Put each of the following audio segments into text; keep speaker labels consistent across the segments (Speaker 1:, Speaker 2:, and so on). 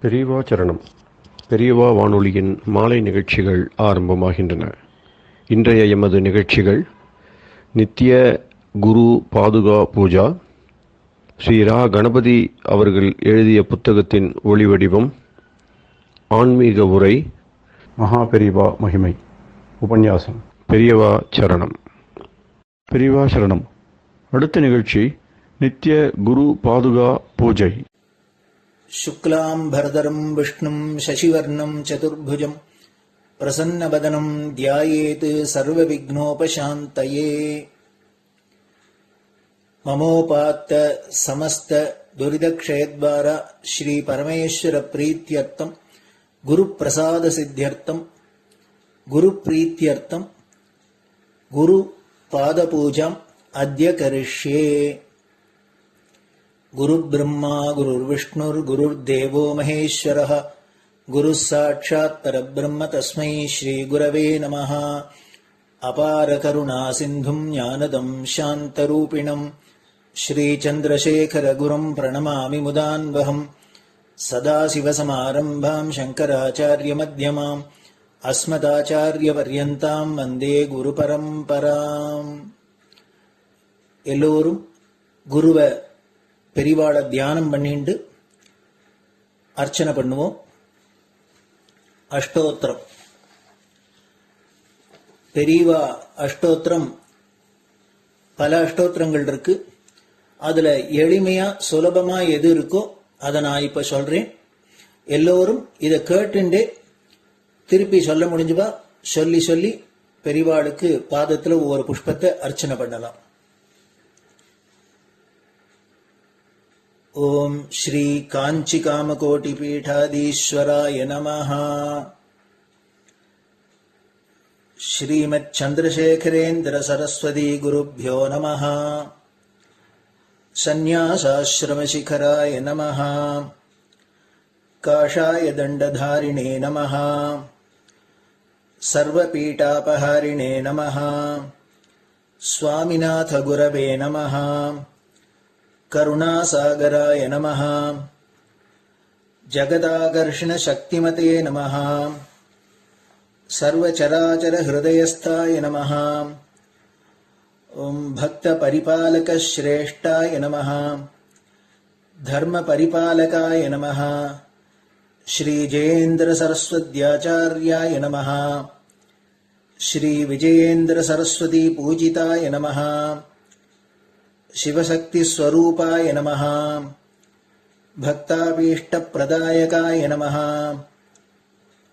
Speaker 1: பெரியவா சரணம். பெரியவா வானொலியின் மாலை நிகழ்ச்சிகள் ஆரம்பமாகின்றன. இன்றைய எமது நிகழ்ச்சிகள் நித்திய குரு பாதுகா பூஜா, ஸ்ரீ ரா கணபதி அவர்கள் எழுதிய புத்தகத்தின் ஒளிவடிவம், ஆன்மீக உரை, மகா பெரியவா மகிமை, உபன்யாசம். பெரியவா சரணம். பெரியவா சரணம். அடுத்த நிகழ்ச்சி நித்திய குரு பாதுகா பூஜை.
Speaker 2: शुक्लां भरदरं विष्णुं शशिवर्णं चतुर्भुजं प्रसन्नवदनं ध्यायेत् सर्वविघ्नोपशान्तये। ममोपात्त समस्त दुरितक्षयद्वारा श्री परमेश्वर प्रीत्यर्थं गुरुप्रसाद सिद्ध्यर्थं गुरुप्रीत्यर्थं गुरुपादपूजाम् अद्य करिष्ये। गुरुर्ब्रह्मा गुरुर्विष्णुर्गुरुर्देवो महेश्वरः गुरुः साक्षात् परब्रह्म तस्मै श्रीगुरवे नमः। अपार करुणासिन्धुं ज्ञानदं शान्तरूपिणं श्रीचन्द्रशेखरगुरुं प्रणमामि मुदान्वहम्। सदाशिवसमारम्भां शङ्कराचार्यमध्यमाम् अस्मदाचार्यपर्यन्तां वन्दे गुरुपरम्पराम्. எல்லோரும் குருவை பெரிவாளை தியானம் பண்ணிண்டு அர்ச்சனை பண்ணுவோம். அஷ்டோத்திரம். பெரியவா அஷ்டோத்திரம் பல அஷ்டோத்திரங்கள் இருக்கு. அதுல எளிமையா சுலபமா எது இருக்கோ அதை நான் இப்ப சொல்றேன். எல்லோரும் இதை கேட்டுண்டே திருப்பி சொல்ல முடிஞ்சுவா சொல்லி சொல்லி பெரிவாளுக்கு பாதத்துல ஒவ்வொரு புஷ்பத்தை அர்ச்சனை பண்ணலாம். ओम श्री कांची कामकोटि पीठाधीश्वराय नमः. श्रीमत् चंद्रशेखरेन्द्र सरस्वती गुरुभ्यो नमः. संन्यासाश्रम शिखराय नमः. काषाय दंडधारिणे नमः. सर्वपीठापहारिणे नमः. स्वामिनाथ गुरवे नमः. करुणासागराय नमः. जगदाकर्षण शक्तिमते नमः. सर्वचराचर हृदयस्थाय नमः. ओम भक्त परिपालक श्रेष्ठाय नमः. धर्म परिपालकाय नमः. श्री जयेन्द्र सरस्वत्याचार्याय नमः. श्री विजयेन्द्र सरस्वती पूजिताय नमः. शिवशक्ति स्वरूपाय नमः. भक्ताभीष्ट प्रदायकाय नमः.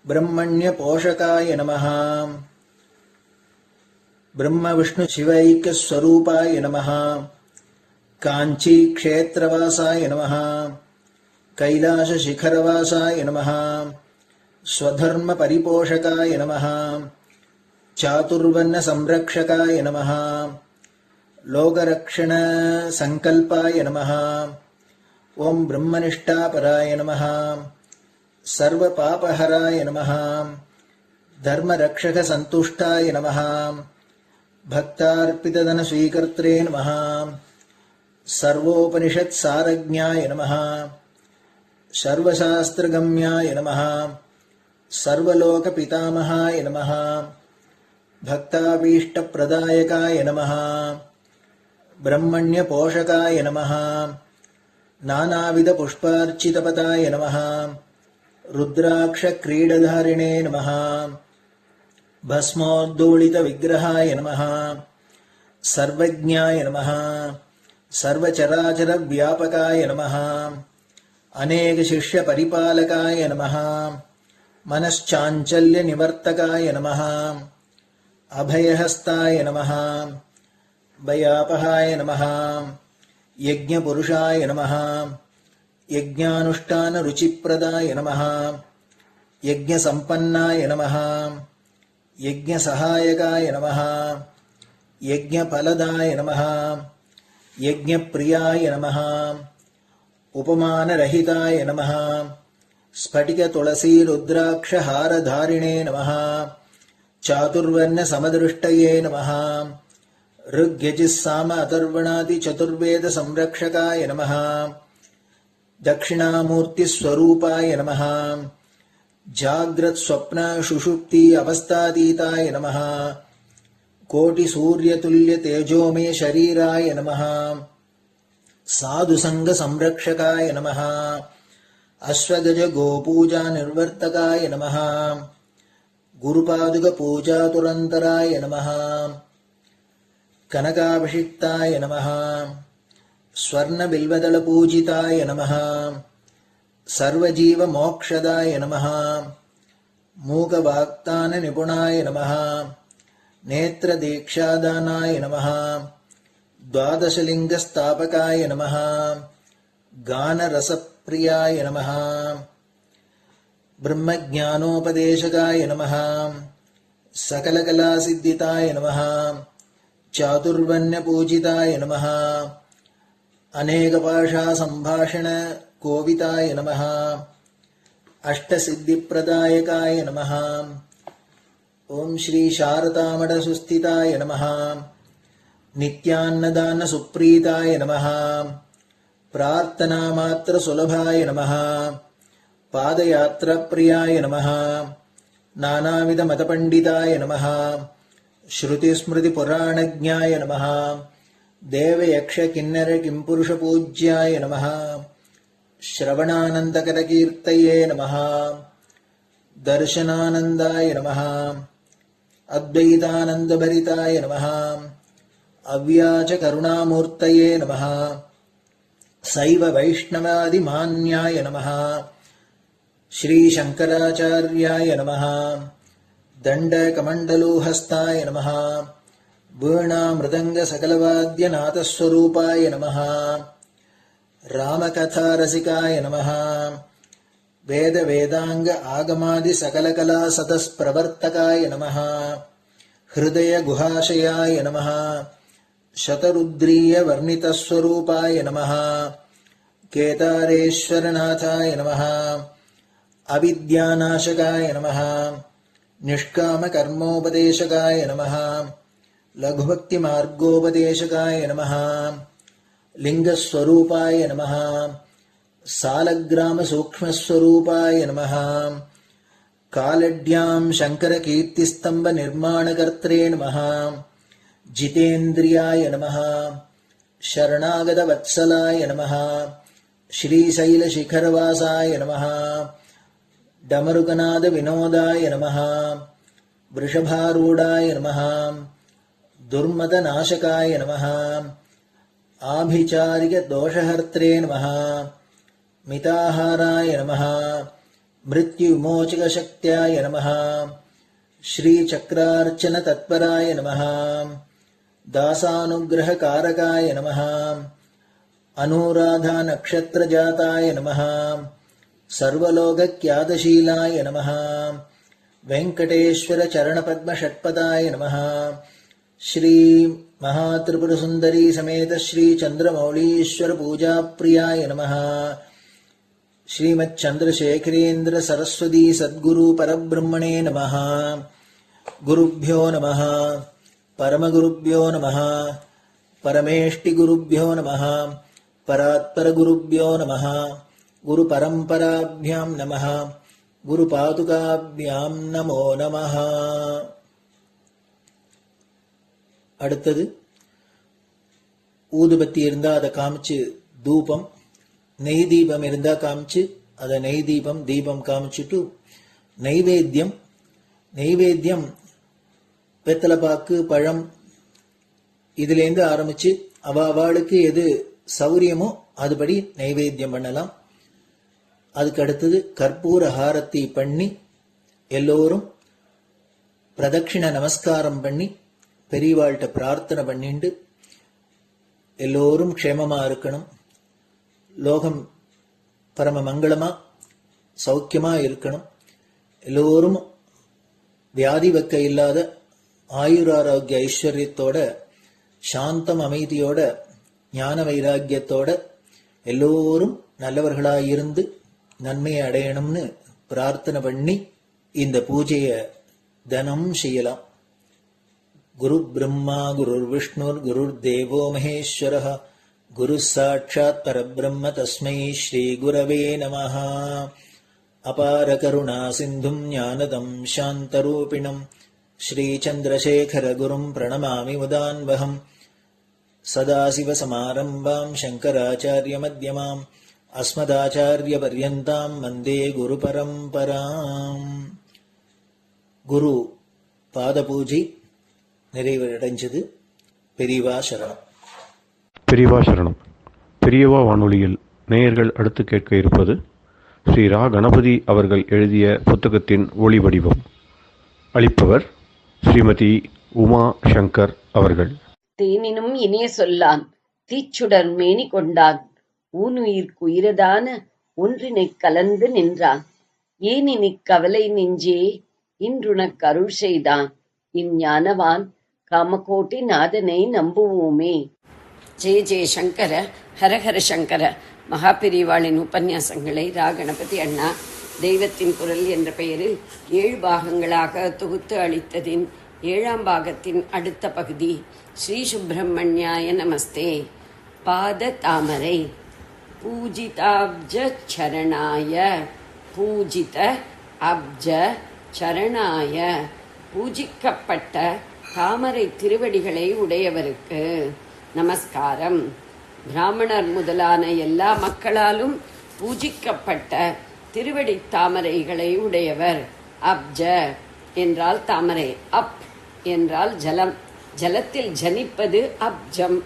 Speaker 2: ब्रह्मण्य पोषकाय नमः. ब्रह्म विष्णु शिवैक्य स्वरूपाय नमः. कांची क्षेत्रवासाय नमः. कैलाश शिखरवासाय नमः. स्वधर्म परिपोषकाय नमः. चातुर्वर्ण संरक्षकाय नमः. लोकरक्षण संकल्पाय नमः. ओम ब्रह्मनिष्ठापराय नमः. सर्वपापहराय नमः. धर्मरक्षक संतुष्टाय नमः. भक्तार्पितधन स्वीकर्त्रे नमः. सर्वोपनिषत् सारज्ञाय नमः. सर्वशास्त्रगम्याय नमः. सर्वलोक पितामहाय नमः. भक्ताभीष्ट प्रदायकाय नमः. ब्रह्मण्य पोषकाय नमः. नानाविध पुष्पार्चितपताय नमः. रुद्राक्ष क्रीडधारिणे नमः. भस्मोद्दोलित विग्रहाय नमः. सर्वज्ञाय नमः. सर्वचराचर व्यापकाय नमः. अनेक शिष्य परिपालकाय नमः. मनश्चाञ्चल्य निवर्तकाय नमः. अभयहस्ताय नमः. भयापहाय नमः. यज्ञपुरुषाय नमः. यज्ञानुष्ठान रुचिप्रदाय नमः. यज्ञसम्पन्नाय नमः. यज्ञसहायकाय नमः. यज्ञफलदाय नमः. यज्ञप्रियाय नमः. उपमानरहिताय नमः. स्फटिक तुलसी रुद्राक्ष हारधारिणे नमः. चातुर्वर्ण समदृष्टये नमः. ऋग्यजुस्साम अथर्वणादि चतुर्वेद संरक्षकाय नमः. दक्षिणामूर्तिस्वरूपाय नमः जाग्रत् स्वप्न सुषुप्ति अवस्थातीताय नमः कोटिसूर्यतुल्यतेजोमय शरीराय नमः साधुसङ्गसंरक्षकाय नमः अश्वगज गोपूजा निर्वर्तकाय नमः गुरुपादुकपूजातुरन्तराय नमः कनकाभिषिक्ताय नमः स्वर्णबिल्वदलपूजिताय नमः सर्वजीवमोक्षदाय नमः मूकवाक्ताननिपुणाय नमः नेत्रदीक्षादानाय नमः द्वादशलिङ्गस्थापकाय नमः गानरसप्रियाय नमः ब्रह्मज्ञानोपदेशकाय नमः सकलकलासिद्धिताय नमः चातुर्वर्ण्यपूजिताय नमः अनेकभाषासम्भाषण कोविताय नमः अष्टसिद्धिप्रदायकाय नमः ओम श्री शारदामठसुस्थिताय नमः नित्यान्नदानसुप्रीताय नमः प्रार्थनामात्रसुलभाय नमः पादयात्राप्रियाय नमः नानाविधमतपण्डिताय नमः श्रुतिस्मृतिपुराणज्ञाय नमः देवयक्षकिन्नरकिंपुरुषपूज्याय नमः श्रवणानन्दकरकीर्तये नमः दर्शनानन्दाय नमः अद्वैतानन्दभरिताय नमः अव्याजकरुणामूर्तये नमः शैव वैष्णवादिमान्याय नमः श्रीशङ्कराचार्याय नमः दण्डकमण्डलोहस्ताय नमः वीणामृदङ्गसकलवाद्यनाथस्वरूपाय नमः रामकथारसिकाय नमः वेदवेदाङ्ग आगमादिसकलकलासतस्प्रवर्तकाय नमः हृदयगुहाशयाय नमः शतरुद्रीयवर्णितस्वरूपाय नमः केदारेश्वरनाथाय नमः अविद्यानाशकाय नमः निष्कामकर्मोपदेशकाय नमः लघुभक्तिमार्गोपदेशकाय नमः लिङ्गस्वरूपाय नमः सालग्रामसूक्ष्मस्वरूपाय नमः कालड्यां शङ्करकीर्तिस्तम्भनिर्माणकर्त्रे नमः जितेन्द्रियाय नमः शरणागतवत्सलाय नमः श्रीशैलशिखरवासाय नमः डमरुकनादविनोदाय नमः वृषभारूढाय नमः दुर्मदनाशकाय नमः आभिचारिकदोषहर्त्रे नमः मिताहाराय नमः मृत्युविमोचकशक्त्याय नमः श्रीचक्रार्चनतत्पराय नमः दासानुग्रहकारकाय नमः अनुराधानक्षत्रजाताय नमः सर्वलोकख्यातशीलाय नमः वेङ्कटेश्वरचरणपद्मषट्पदाय नमः श्री महात्रिपुरसुन्दरी समेत श्री चन्द्रमौलीश्वर पूजाप्रियाय नमः श्रीमच्चन्द्रशेखरेन्द्र सरस्वती सद्गुरु परब्रह्मणे नमः गुरुभ्यो नमः परमगुरुभ्यो नमः परमेष्टिगुरुभ्यो नमः परात्परगुरुभ्यो नमः गुरुपरम्पराभ्यां नमः गुरुपादुकाभ्यां नमो नमः. அடுத்தது ஊதுபத்தி இருந்தா அதை காமிச்சு தூபம், நெய் தீபம் இருந்தா காமிச்சு அதை நெய் தீபம் தீபம் காமிச்சுட்டு நைவேத்தியம் வெத்தலைப்பாக்கு பழம் இதுலேருந்து ஆரம்பிச்சு அவளுக்கு எது சௌரியமோ அதுபடி நைவேத்தியம் பண்ணலாம். அதுக்கு அடுத்தது கற்பூர ஹாரத்தி பண்ணி எல்லோரும் பிரதட்சிண நமஸ்காரம் பண்ணி பெரியவாள்கிட்ட பிரார்த்தனை பண்ணிண்டு எல்லோரும் க்ஷேமமா இருக்கணும், லோகம் பரம மங்களமா சௌக்கியமா இருக்கணும், எல்லோரும் வியாதி வெக்க இல்லாத ஆயுராரோக்கிய ஐஸ்வர்யத்தோட சாந்தம் அமைதியோட ஞான வைராக்கியத்தோட எல்லோரும் நல்லவர்களாயிருந்து நன்மையை அடையணும்னு பிரார்த்தனை பண்ணி இந்த பூஜையை தினம் செய்யலாம். குரு பிரம்மா குருர் விஷ்ணுர் குருர் தேவோ மகேஸ்வரः குரு சாட்சாத் பரபிரம்ம தஸ்மை ஸ்ரீ குரவே நமஹ. அபார கருணா சிந்தும் ஞானதம் சாந்தரூபிணம் ஸ்ரீ சந்திரசேகர குரும் பிரணமாமி முதான்வகம். சதாசிவசமாரம்பாம் சங்கராச்சாரிய மத்யமாம் அஸ்மதாச்சாரிய பர்யந்தாம் வந்தே குரு பரம்பராம். குரு பாத பூஜை நிறைவடைஞ்சது. பெரியவா சரணம்.
Speaker 1: பெரியவா சரணம். பெரியவா வானொலியில் நேயர்கள் அடுத்து கேட்க இருப்பது ஸ்ரீ ரா கணபதி அவர்கள் எழுதிய புத்தகத்தின் ஒளி வடிவம். அளிப்பவர் ஸ்ரீமதி உமா சங்கர் அவர்கள்.
Speaker 3: தேனினும் இனிய சொல்லான் தீச்சுடர் மேனி கொண்டான் ஊனுயிர்க்கு உயிரதான ஒன்றினைக் கலந்து நின்றான். ஏனினிக் கவலை நெஞ்சே இன்றுனக் அருள் செய்தான் இஞ்ஞானவான் காமகோட்டி நாதனை நம்புவோமே. ஜெய ஜெய சங்கர, ஹரஹர சங்கர. மகாபெரிவாளின் உபன்யாசங்களை ரா கணபதி அண்ணா தெய்வத்தின் குரல் என்ற பெயரில் 7 பாகங்களாக தொகுத்து அளித்ததின் 7ஆம் பாகத்தின் அடுத்த பகுதி. ஸ்ரீ சுப்பிரமணியாய நமஸ்தே. பாத தாமரை. பூஜிதாப்ஜ சரணாய. பூஜித அப்ஜ சரணாய. பூஜிக்கப்பட்ட தாமரை திருவடிகளை உடையவருக்கு நமஸ்காரம். பிராமணர் முதலான எல்லா மக்களாலும் பூஜிக்கப்பட்ட திருவடி தாமரைகளை உடையவர். அப்ஜ என்றால் தாமரை, அப் என்றால் ஜலம், ஜலத்தில் ஜனிப்பது அப்ஜம்.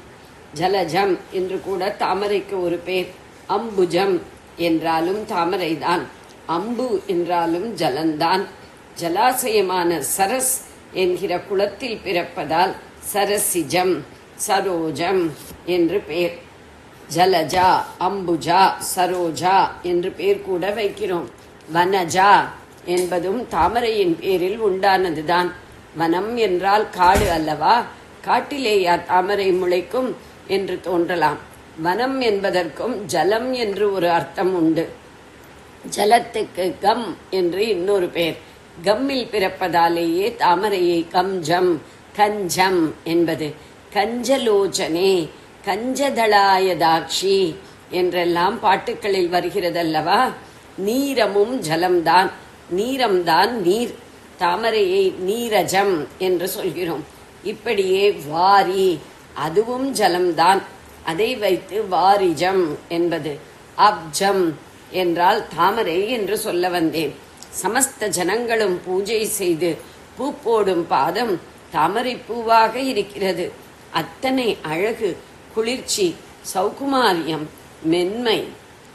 Speaker 3: ஜலஜம் என்று கூட தாமரைக்கு ஒரு பேர். அம்புஜம் என்றாலும் தாமரைதான், அம்பு என்றாலும் ஜலந்தான். ஜலாசயமான சரஸ் என்கிற குளத்தில் பிறப்பதால் சரசிஜம், சரோஜம் என்று பெயர். ஜலஜா, அம்புஜா, சரோஜா என்று பேர் கூட வைக்கிறோம். வனஜா என்பதும் தாமரையின் பேரில் உண்டானதுதான். வனம் என்றால் காடு அல்லவா? காட்டிலேயா தாமரை முளைக்கும் என்று தோன்றலாம். வனம் என்பதற்கும் ஜலம் என்று ஒரு அர்த்தம் உண்டு. ஜலத்துக்கு கம் என்று இன்னொரு பெயர். கம்மில் பிறப்பதாலேயே தாமரையை கம்ஜம், கஞ்சம் என்பது. கஞ்சலோச்சனே, கஞ்சதளாயதாட்சி என்றெல்லாம் பாட்டுக்களில் வருகிறதல்லவா? நீரமும் ஜலம்தான், நீரம்தான் நீர். தாமரையை நீரஜம் என்று சொல்கிறோம். இப்படியே வாரி, அதுவும் ஜலம்தான். அதை வைத்து வாரிஜம் என்பது. அப்ஜம் என்றால் தாமரை என்று சொல்ல வந்தேன். சமஸ்த ஜனங்களும் பூஜை செய்து பூ போடும் பாதம் தாமரை பூவாக இருக்கிறது. அத்தனை அழகு, குளிர்ச்சி, சௌகுமாரியம், மென்மை.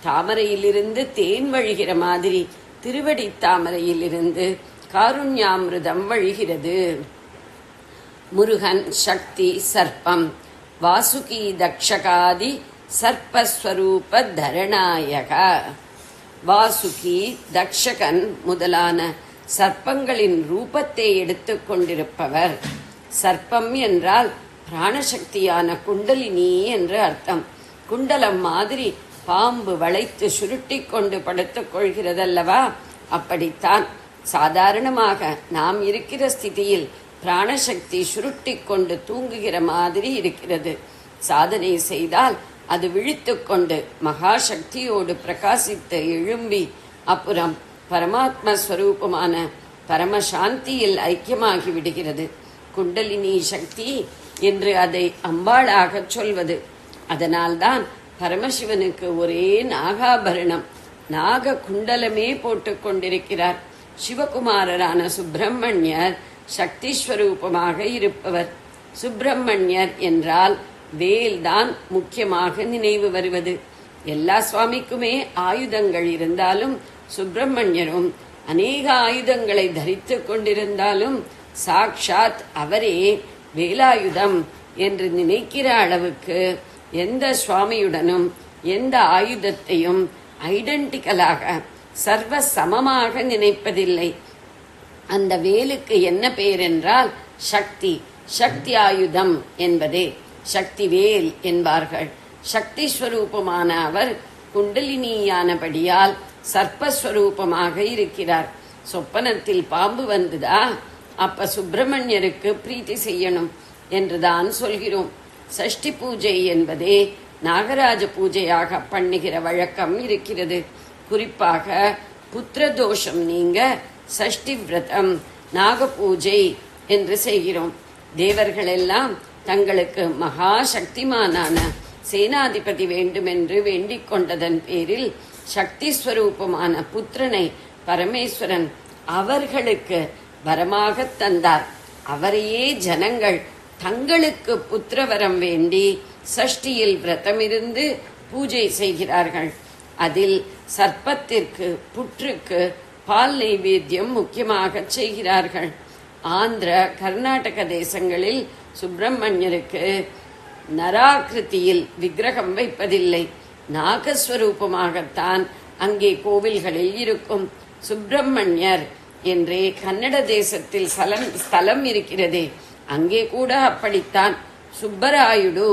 Speaker 3: தாமரையிலிருந்து தேன் வழிகிற மாதிரி திருவடி தாமரையிலிருந்து காருண்யாமிருதம் வழிகிறது. முருகன் சக்தி சர்ப்பம். வாசுகி தக்ஷகாதி சர்ப்பஸ்வரூப தரணாயக. வாசுகி, தக்ஷகன் முதலான சர்ப்பங்களின் ரூபத்தை எடுத்துக் கொண்டிருப்பவர். சர்ப்பம் என்றால் பிராணசக்தியான குண்டலினி என்று அர்த்தம். குண்டலம் மாதிரி பாம்பு வளைத்து சுருட்டி கொண்டு படுத்துக் கொள்கிறதல்லவா? அப்படித்தான் சாதாரணமாக நாம் இருக்கிற ஸ்திதியில் பிராணசக்தி சுருட்டி கொண்டு தூங்குகிற மாதிரி இருக்கிறது. சாதனை செய்தால் அது விழித்துக் கொண்டு மகாசக்தியோடு பிரகாசித்து எழும்பி அப்புறம் பரமாத்மஸ்வரூபமான பரமசாந்தியில் ஐக்கியமாகி விடுகிறது. குண்டலினி சக்தி என்று அதை அம்பாளாக சொல்வது. அதனால்தான் பரமசிவனுக்கு ஒரே நாகாபரணம், நாக குண்டலமே போட்டுக் கொண்டிருக்கிறார். சிவகுமாரரான சுப்பிரமணியர் சக்தி ஸ்வரூபமாக இருப்பவர். சுப்பிரமணியர் என்றால் வேல்தான் முக்கியமாக நினைவு வருவது. எல்லா சுவாமிக்குமே ஆயுதங்கள் இருந்தாலும் சுப்பிரமணியரும் அநேக ஆயுதங்களை தரித்து கொண்டிருந்தாலும் சாக்ஷாத் அவரே வேலாயுதம் என்று நினைக்கிற அளவுக்கு எந்த சுவாமியுடனும் எந்த ஆயுதத்தையும் ஐடென்டிக்கலாக சர்வ சமமாக நினைப்பதில்லை. அந்த வேலுக்கு என்ன பெயர் என்றால் சக்தி. சக்தி ஆயுதம் என்பதே சக்தி வேல் என்பார்கள். சக்தி ஸ்வரூபமான அவர் குண்டலினியானபடியால் சர்ப்பஸ்வரூபமாக இருக்கிறார். சொப்பனத்தில் பாம்பு வந்துதா, அப்ப சுப்பிரமணியருக்கு பிரீத்தி செய்யணும் என்றுதான் சொல்கிறோம். சஷ்டி பூஜை என்பதே நாகராஜ பூஜையாக பண்ணுகிற வழக்கம் இருக்கிறது. குறிப்பாக புத்திர தோஷம் நீங்க சஷ்டி விரதம் நாக பூஜை என்று செய்கிறோம். தேவர்கள் எல்லாம் தங்களுக்கு மகா சக்திமானான சேனாதிபதி வேண்டுமென்று வேண்டிக் கொண்டதன் பேரில் சக்தி ஸ்வரூபமான புத்திரனை பரமேஸ்வரன் அவர்களுக்கு வரமாக தந்தார். அவரையே ஜனங்கள் தங்களுக்கு புத்திரவரம் வேண்டி சஷ்டியில் விரதமிருந்து பூஜை செய்கிறார்கள். அதில் சர்ப்பத்திற்கு புற்றுக்கு பால் நைவேத்தியம் முக்கியமாக செய்கிறார்கள். ஆந்திர கர்நாடக தேசங்களில் சுப்பிரமணியருக்கு நராகிருதியில் விக்கிரகம் வைப்பதில்லை. நாகஸ்வரூபமாகத்தான் அங்கே கோவில்களில் இருக்கும். சுப்பிரமணியர் என்றே கன்னட தேசத்தில் ஸ்தலம் இருக்கிறதே, அங்கே கூட அப்படித்தான். சுப்பராயுடு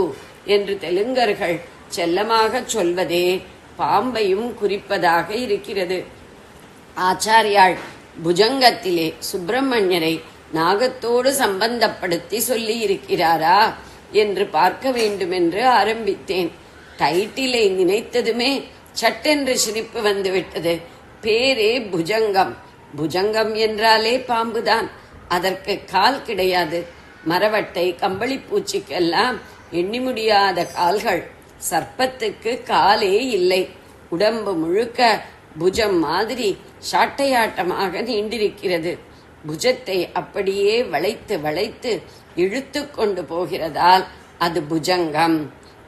Speaker 3: என்று தெலுங்கர்கள் செல்லமாக சொல்வதே பாம்பையும் குறிப்பதாக இருக்கிறது. ஆச்சாரியாள் புஜங்கத்திலே சுப்பிரமணியரை நாகத்தோடு சம்பந்தப்படுத்தி சொல்லி இருக்கிறாரா என்று பார்க்க வேண்டுமென்று ஆரம்பித்தேன். டைட்டிலை நினைத்ததுமே சட்டென்று சிரிப்பு வந்துவிட்டது. பேரே புஜங்கம். புஜங்கம் என்றாலே பாம்புதான். அதற்கு கால் கிடையாது. மரவட்டை கம்பளி பூச்சிக்கெல்லாம் எண்ணி முடியாத கால்கள். சர்ப்பத்துக்கு காலே இல்லை. உடம்பு முழுக்க புஜம் மாதிரி சாட்டையாட்டமாக நீண்டிருக்கிறது. புஜத்தை அப்படியே வளைத்து வளைத்து இழுத்து கொண்டு போகிறதால் அது புஜங்கம்.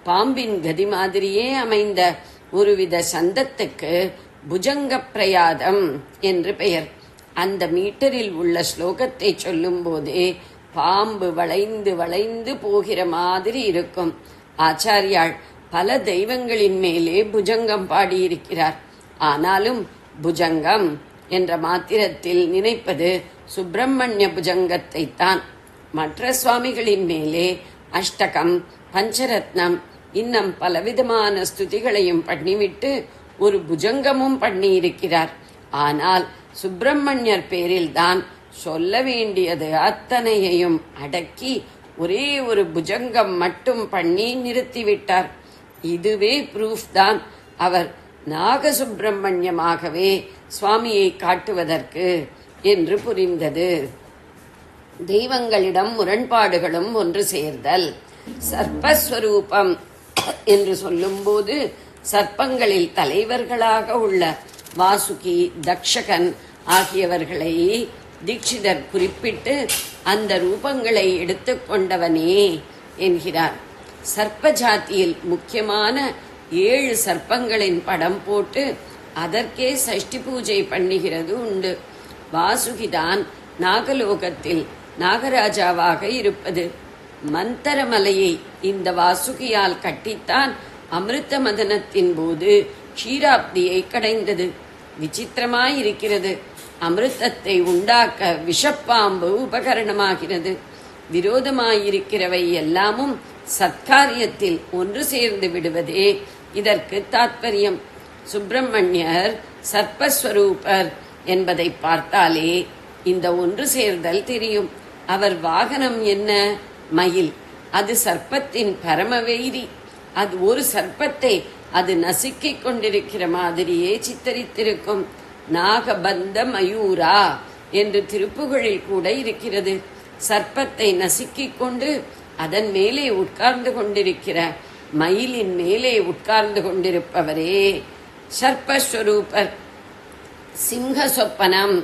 Speaker 3: பாம்பின் கதி மாதிரியே அமைந்த ஒருவித சந்தத்துக்கு புஜங்க பிரயாதம் என்று பெயர். அந்த மீட்டரில் உள்ள ஸ்லோகத்தை சொல்லும் போதே பாம்பு வளைந்து வளைந்து போகிற மாதிரி இருக்கும். ஆச்சாரியாள் பல தெய்வங்களின் மேலே புஜங்கம் பாடியிருக்கிறார். ஆனாலும் புஜங்கம் என்ற மாத்திரத்தில் நினைப்பது சுப்பிரமணிய புஜங்கத்தை தான். மற்ற சுவாமிகளின் மேலே அஷ்டகம், பஞ்சரத்னம், இன்னும் பலவிதமான ஸ்துதிகளையும் பண்ணிவிட்டு ஒரு புஜங்கமும் பண்ணியிருக்கிறார். ஆனால் சுப்பிரமணியர் பேரில்தான் சொல்ல வேண்டியது அத்தனையையும் அடக்கி ஒரே ஒரு புஜங்கம் மட்டும் பண்ணி நிறுத்திவிட்டார். இதுவே ப்ரூஃப் தான் அவர் நாகசுப்பிரமணியமாகவே சுவாமியை காட்டுவதற்கு என்று புரிந்தது. தெய்வங்களிடம் முரண்பாடுகளும் ஒன்று சேர்தல். சர்ப்பஸ்வரூபம் என்று சொல்லும்போது சர்ப்பங்களில் தலைவர்களாக உள்ள வாசுகி, தக்ஷகன் ஆகியவர்களை தீட்சிதர் குறிப்பிட்டு அந்த ரூபங்களை எடுத்துக்கொண்டவனே என்கிறார். சர்ப்ப ஜாத்தியில் முக்கியமான 7 சர்ப்பங்களின் படம் போட்டு அதற்கே சஷ்டி பூஜை பண்ணுகிறது உண்டு. வாசுகிதான் நாகலோகத்தில் நாகராஜாவாக இருப்பது. மந்தரமலையை இந்த வாசுகியால் கட்டித்தான் அமிர்த மதனத்தின் போது க்ஷீராப்தியை கடைந்தது. விசித்திரமாயிருக்கிறது. அமிர்தத்தை உண்டாக்க விஷப்பாம்பு உபகரணமாகிறது. விரோதமாயிருக்கிறவை எல்லாமும் சத்காரியத்தில் ஒன்று சேர்ந்து விடுவதே இதற்கு தாத்பரியம். சுப்பிரமணியர் சர்ப்பஸ்வரூபர் என்பதை பார்த்தாலே இந்த ஒன்று சேர்தல் தெரியும். அவர் வாகனம் என்ன? மயில். அது சர்ப்பத்தின் பரமவெய்ரி. அது ஒரு சர்ப்பத்தை அது நசுக்கிக் கொண்டிருக்கிற மாதிரியே சித்தரித்திருக்கும். நாகபந்த மயூரா என்று திருப்புகழில் கூட இருக்கிறது. சர்ப்பத்தை நசுக்கிக் கொண்டு அதன் மேலே உட்கார்ந்து கொண்டிருக்கிற மயிலின் மேலே உட்கார்ந்து கொண்டிருப்பவரே சர்ப்பஸ்வரூபர். சிங்க சொப்பனம்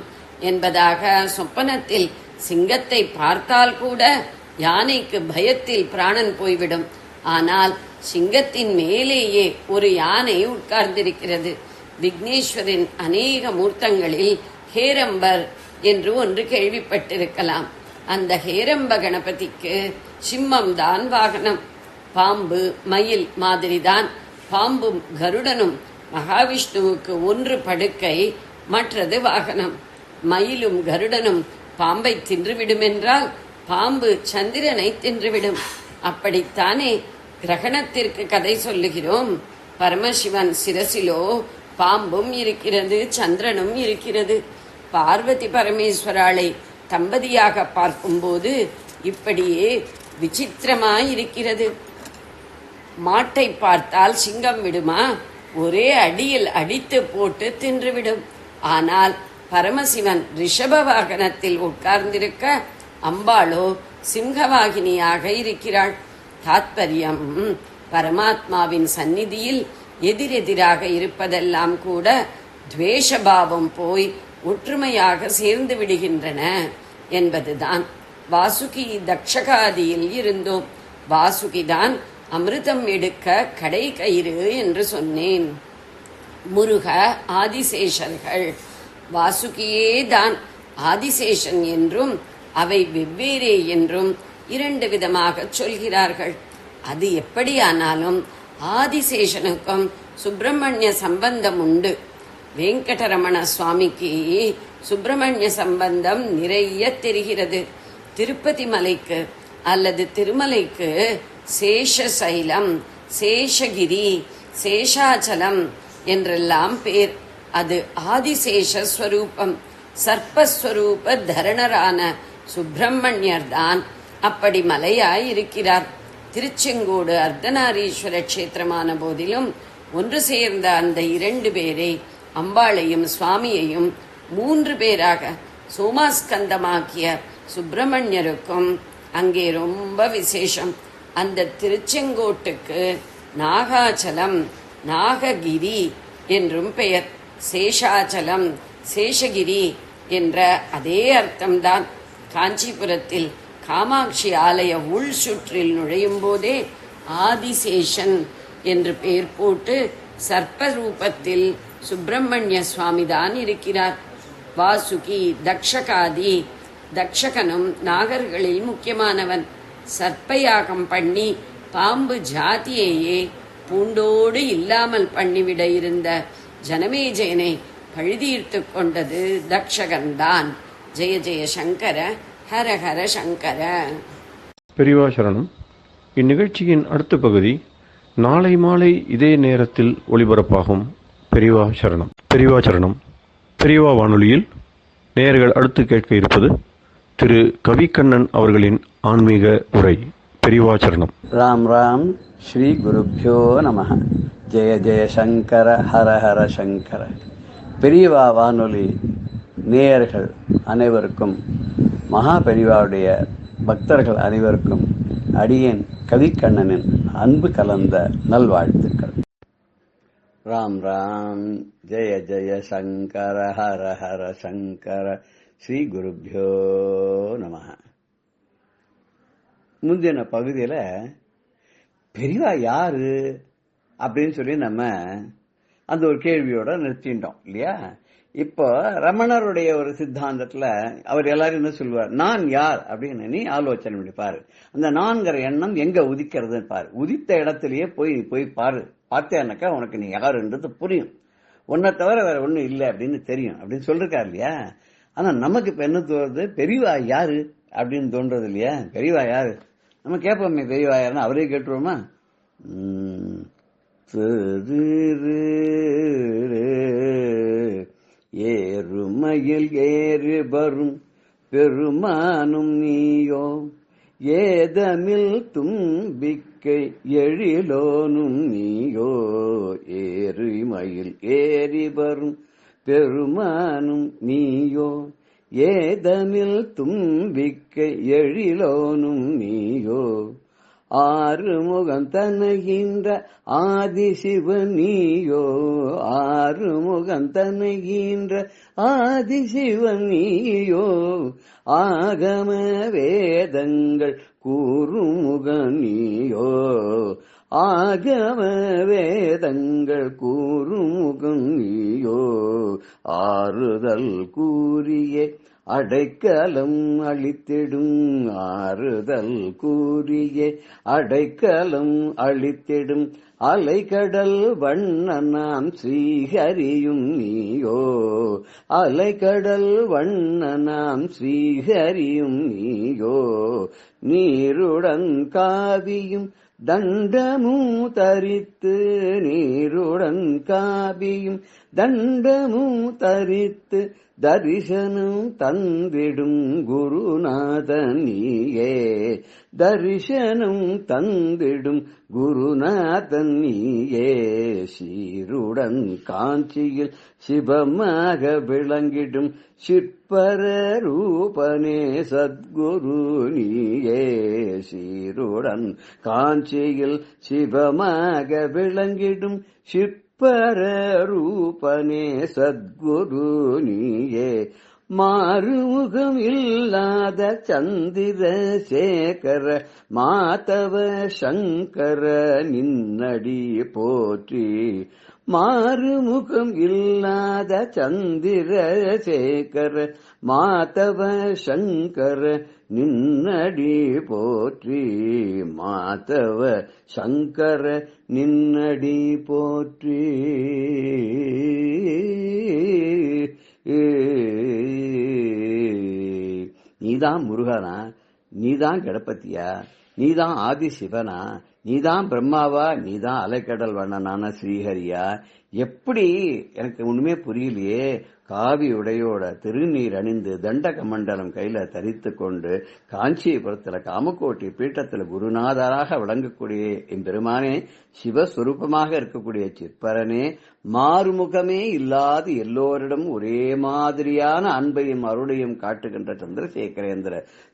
Speaker 3: என்பதாக சொப்பனத்தில் சிங்கத்தை பார்த்தால் கூட யானைக்கு பயத்தில் பிராணன் போய்விடும். ஆனால் சிங்கத்தின் மேலேயே ஒரு யானை உட்கார்ந்திருக்கிறது. விக்னேஸ்வரின் அநேக மூர்த்தங்களில் ஹேரம்பர் என்று ஒன்று கேள்விப்பட்டிருக்கலாம். அந்த ஹேரம்ப கணபதிக்கு சிம்மம் தான் வாகனம். பாம்பு, மயில் மாதிரிதான் பாம்பும் கருடனும் மகாவிஷ்ணுவுக்கு ஒன்று படுக்கை, மற்றது வாகனம். மயிலும் கருடனும் பாம்பை தின்றுவிடுமென்றால் பாம்பு சந்திரனை தின்றுவிடும். அப்படித்தானே கிரகணத்திற்கு கதை சொல்லுகிறோம். பரமசிவன் சிரசிலோ பாம்பும் இருக்கிறது, சந்திரனும் இருக்கிறது. பார்வதி பரமேஸ்வராளை தம்பதியாக பார்க்கும்போது இப்படியே விசித்திரமாயிருக்கிறது. மாட்டை பார்த்தால் சிங்கம் விடுமா? ஒரே அடியில் அடித்து போட்டு தின்றுவிடும். ஆனால் பரமசிவன் ரிஷப வாகனத்தில் உட்கார்ந்திருக்க அம்பாளோ சிங்கவாகினியாக இருக்கிறாள். தாத்பரியம், பரமாத்மாவின் சந்நிதியில் எதிரெதிராக இருப்பதெல்லாம் கூட துவேஷபாவம் போய் ஒற்றுமையாக சேர்ந்து விடுகின்றன என்பதுதான். வாசுகி தக்ஷகாதியில் இருந்தோம். வாசுகிதான் அமிர்தம் எடுக்க கடை கயிறு என்று சொன்னேன். முருக ஆதிசேஷர்கள். வாசுகியே தான் ஆதிசேஷன் என்றும் அவை வெவ்வேறே என்றும் இரண்டு விதமாக சொல்கிறார்கள். அது எப்படியானாலும் ஆதிசேஷனுக்கும் சுப்பிரமணிய சம்பந்தம் உண்டு. வெங்கடரமண சுவாமிக்கு சுப்பிரமணிய சம்பந்தம் நிறைய தெரிகிறது. திருப்பதி மலைக்கு அல்லது திருமலைக்கு சேஷசைலம், சேஷகிரி, சேஷாச்சலம் என்றெல்லாம் பேர். அது ஆதிசேஷஸ்வரூபம். சர்ப்பஸ்வரூப தரணரான சுப்பிரமணியர் தான் அப்படி மலையாயிருக்கிறார். திருச்செங்கோடு அர்த்தநாரீஸ்வர கஷேத்திரமான போதிலும் ஒன்று சேர்ந்த அந்த இரண்டு பேரை, அம்பாளையும் சுவாமியையும் 3 பேராக சோமாஸ்கந்தமாக்கிய சுப்பிரமணியருக்கும் அங்கே ரொம்ப விசேஷம். அந்த திருச்செங்கோட்டுக்கு நாகாச்சலம், நாககிரி என்றும் பெயர். சேஷாச்சலம், சேஷகிரி என்ற அதே அர்த்தம்தான். காஞ்சிபுரத்தில் காமாட்சி ஆலய உள் சுற்றில் நுழையும் போதே ஆதிசேஷன் என்று பெயர் போட்டு சர்ப்ப ரூபத்தில் சுப்பிரமணிய சுவாமிதான் இருக்கிறார். வாசுகி தக்ஷகாதி. தக்ஷகனும் நாகர்களில் முக்கியமானவன். சர்ப்பயாகம் பண்ணி பாம்பு ஜாதியையே பூண்டோடு இல்லாமல் பண்ணிவிட இருந்த ஜனமேஜயனை பழுதீர்த்து கொண்டது தக்ஷகன்தான். ஜெய ஜெய சங்கர, ஹர ஹர சங்கர.
Speaker 1: பெரியவா சரணம். இந்நிகழ்ச்சியின் அடுத்த பகுதி நாளை மாலை இதே நேரத்தில் ஒளிபரப்பாகும். பெரியவா சரணம். பெரியவா சரணம். பெரியவா வானொலியில் நேயர்கள் அடுத்து கேட்க இருப்பது திரு கவிக்கண்ணன் அவர்களின் ஆன்மீக உரை. பெரியவா சரணம்.
Speaker 4: ராம் ராம். ஸ்ரீ குருப்யோ நம. ஜெய ஜெய சங்கர, ஹர ஹர சங்கர. பெரியவா வானொலி நேயர்கள் அனைவருக்கும், மகா பெரியவாவுடைய பக்தர்கள் அனைவருக்கும் அடியேன் கவிக்கண்ணனின் அன்பு கலந்த நல்வாழ்த்துக்கள். ராம் ராம். ஜெய ஜெய சங்கர, ஹர ஹர சங்கர. ஸ்ரீ குருப்யோ நம. முந்தின பகுதியில பெரியவா யாரு அப்படின்னு சொல்லி நம்ம அந்த ஒரு கேள்வியோட நிறுத்திட்டோம் இல்லையா? இப்போ ரமணருடைய ஒரு சித்தாந்தத்துல அவர் எல்லாரும் என்ன சொல்லுவார், நான் யார் அப்படின்னு நீ ஆலோசனை பண்ணி பாரு. அந்த நான்கிற எண்ணம் எங்க உதிக்கிறதுன்னு பாரு. உதித்த இடத்திலேயே போய் பாரு. பார்த்தேன்னாக்கா உனக்கு நீ யாருன்றது புரியும். உன்னை தவிர வேற ஒண்ணும் இல்லை அப்படின்னு தெரியும் அப்படின்னு சொல்லிருக்காரு இல்லையா? ஆனா நமக்கு இப்ப என்ன தோணுது, பெரியவா யாரு அப்படின்னு தோன்றது இல்லையா? பெரியவா யாரு நம்ம கேட்போமே, பெரியவா யாருன்னு அவரே கேட்டுருவோமா? ஏறுமையில் ஏறு வரும் பெருமானும் நீயோ, ஏதமில் தும்பிக்கை எழிலோனும் நீயோ. ஏறுமையில் ஏறி வரும் பெருமானும் நீயோ, ஏதமில் தும்பிக்கை எழிலோனும் நீயோ. ஆறுமுகம் தனகின்ற ஆதிசிவன் நீயோ, ஆறுமுகம் தனகின்ற ஆதிசிவன் நீயோ. ஆகம வேதங்கள் கூறும் முகம் நீயோ, ஆகம வேதங்கள் கூறும் முகம் நீயோ. ஆறுதல் கூறியே அடைக்கலம் அளித்திடும், ஆறுதல் கூறியே அடைக்கலம் அளித்திடும். அலைகடல் வண்ணனாம் ஸ்ரீஹரியும் நீயோ, அலைகடல் வண்ணனாம் ஸ்ரீஹரியும் நீயோ. நீருடன் காவியும் தண்டமும் தரித்து, நீருடன் காவியும் தண்டமும் தரித்து தரிசனம் தந்திடும் குருநாதன் நீயே, தரிசனம் தந்திடும் குருநாதன் நீயே, சீருடன் காஞ்சியில் சிவமாக விளங்கிடும் சிற்பர ரூபனே சத்குரு நீயே, சீருடன் காஞ்சியில் சிவமாக விளங்கிடும் சிற்பர ரூபனே சத்குரு நீயே, மாறுமுகம் இல்லாத சந்திர சேகர மாதவ சங்கர நின்னடி போற்றி, மாறுமுகம் இல்லாத சந்திர சேகர மாதவ சங்கர நின்னடி போற்றி, மாதவ சங்கர நின்னடி போற்றி. நீதான் முருகனா, நீதான் கணபதியா, நீதான் ஆதி சிவனா, நீதான் பிரம்மாவா, நீதான் அலைக்கடல் வண்ணனான ஸ்ரீஹரியா, எப்படி எனக்கு ஒண்ணுமே புரியலையே. காவி உடையோட திருநீர் அணிந்து தண்ட கமண்டலம் கையில தரித்து கொண்டு காஞ்சிபுரத்துல காமக்கோட்டி பீட்டத்துல குருநாதராக விளங்கக்கூடிய எம்பெருமானே, சிவஸ்வரூபமாக இருக்கக்கூடிய சிற்பரனே, மாறுமுகமே இல்லாது எல்லோரிடம் ஒரே மாதிரியான அன்பையும் அருளையும் காட்டுகின்ற சந்திரசேகரேந்திர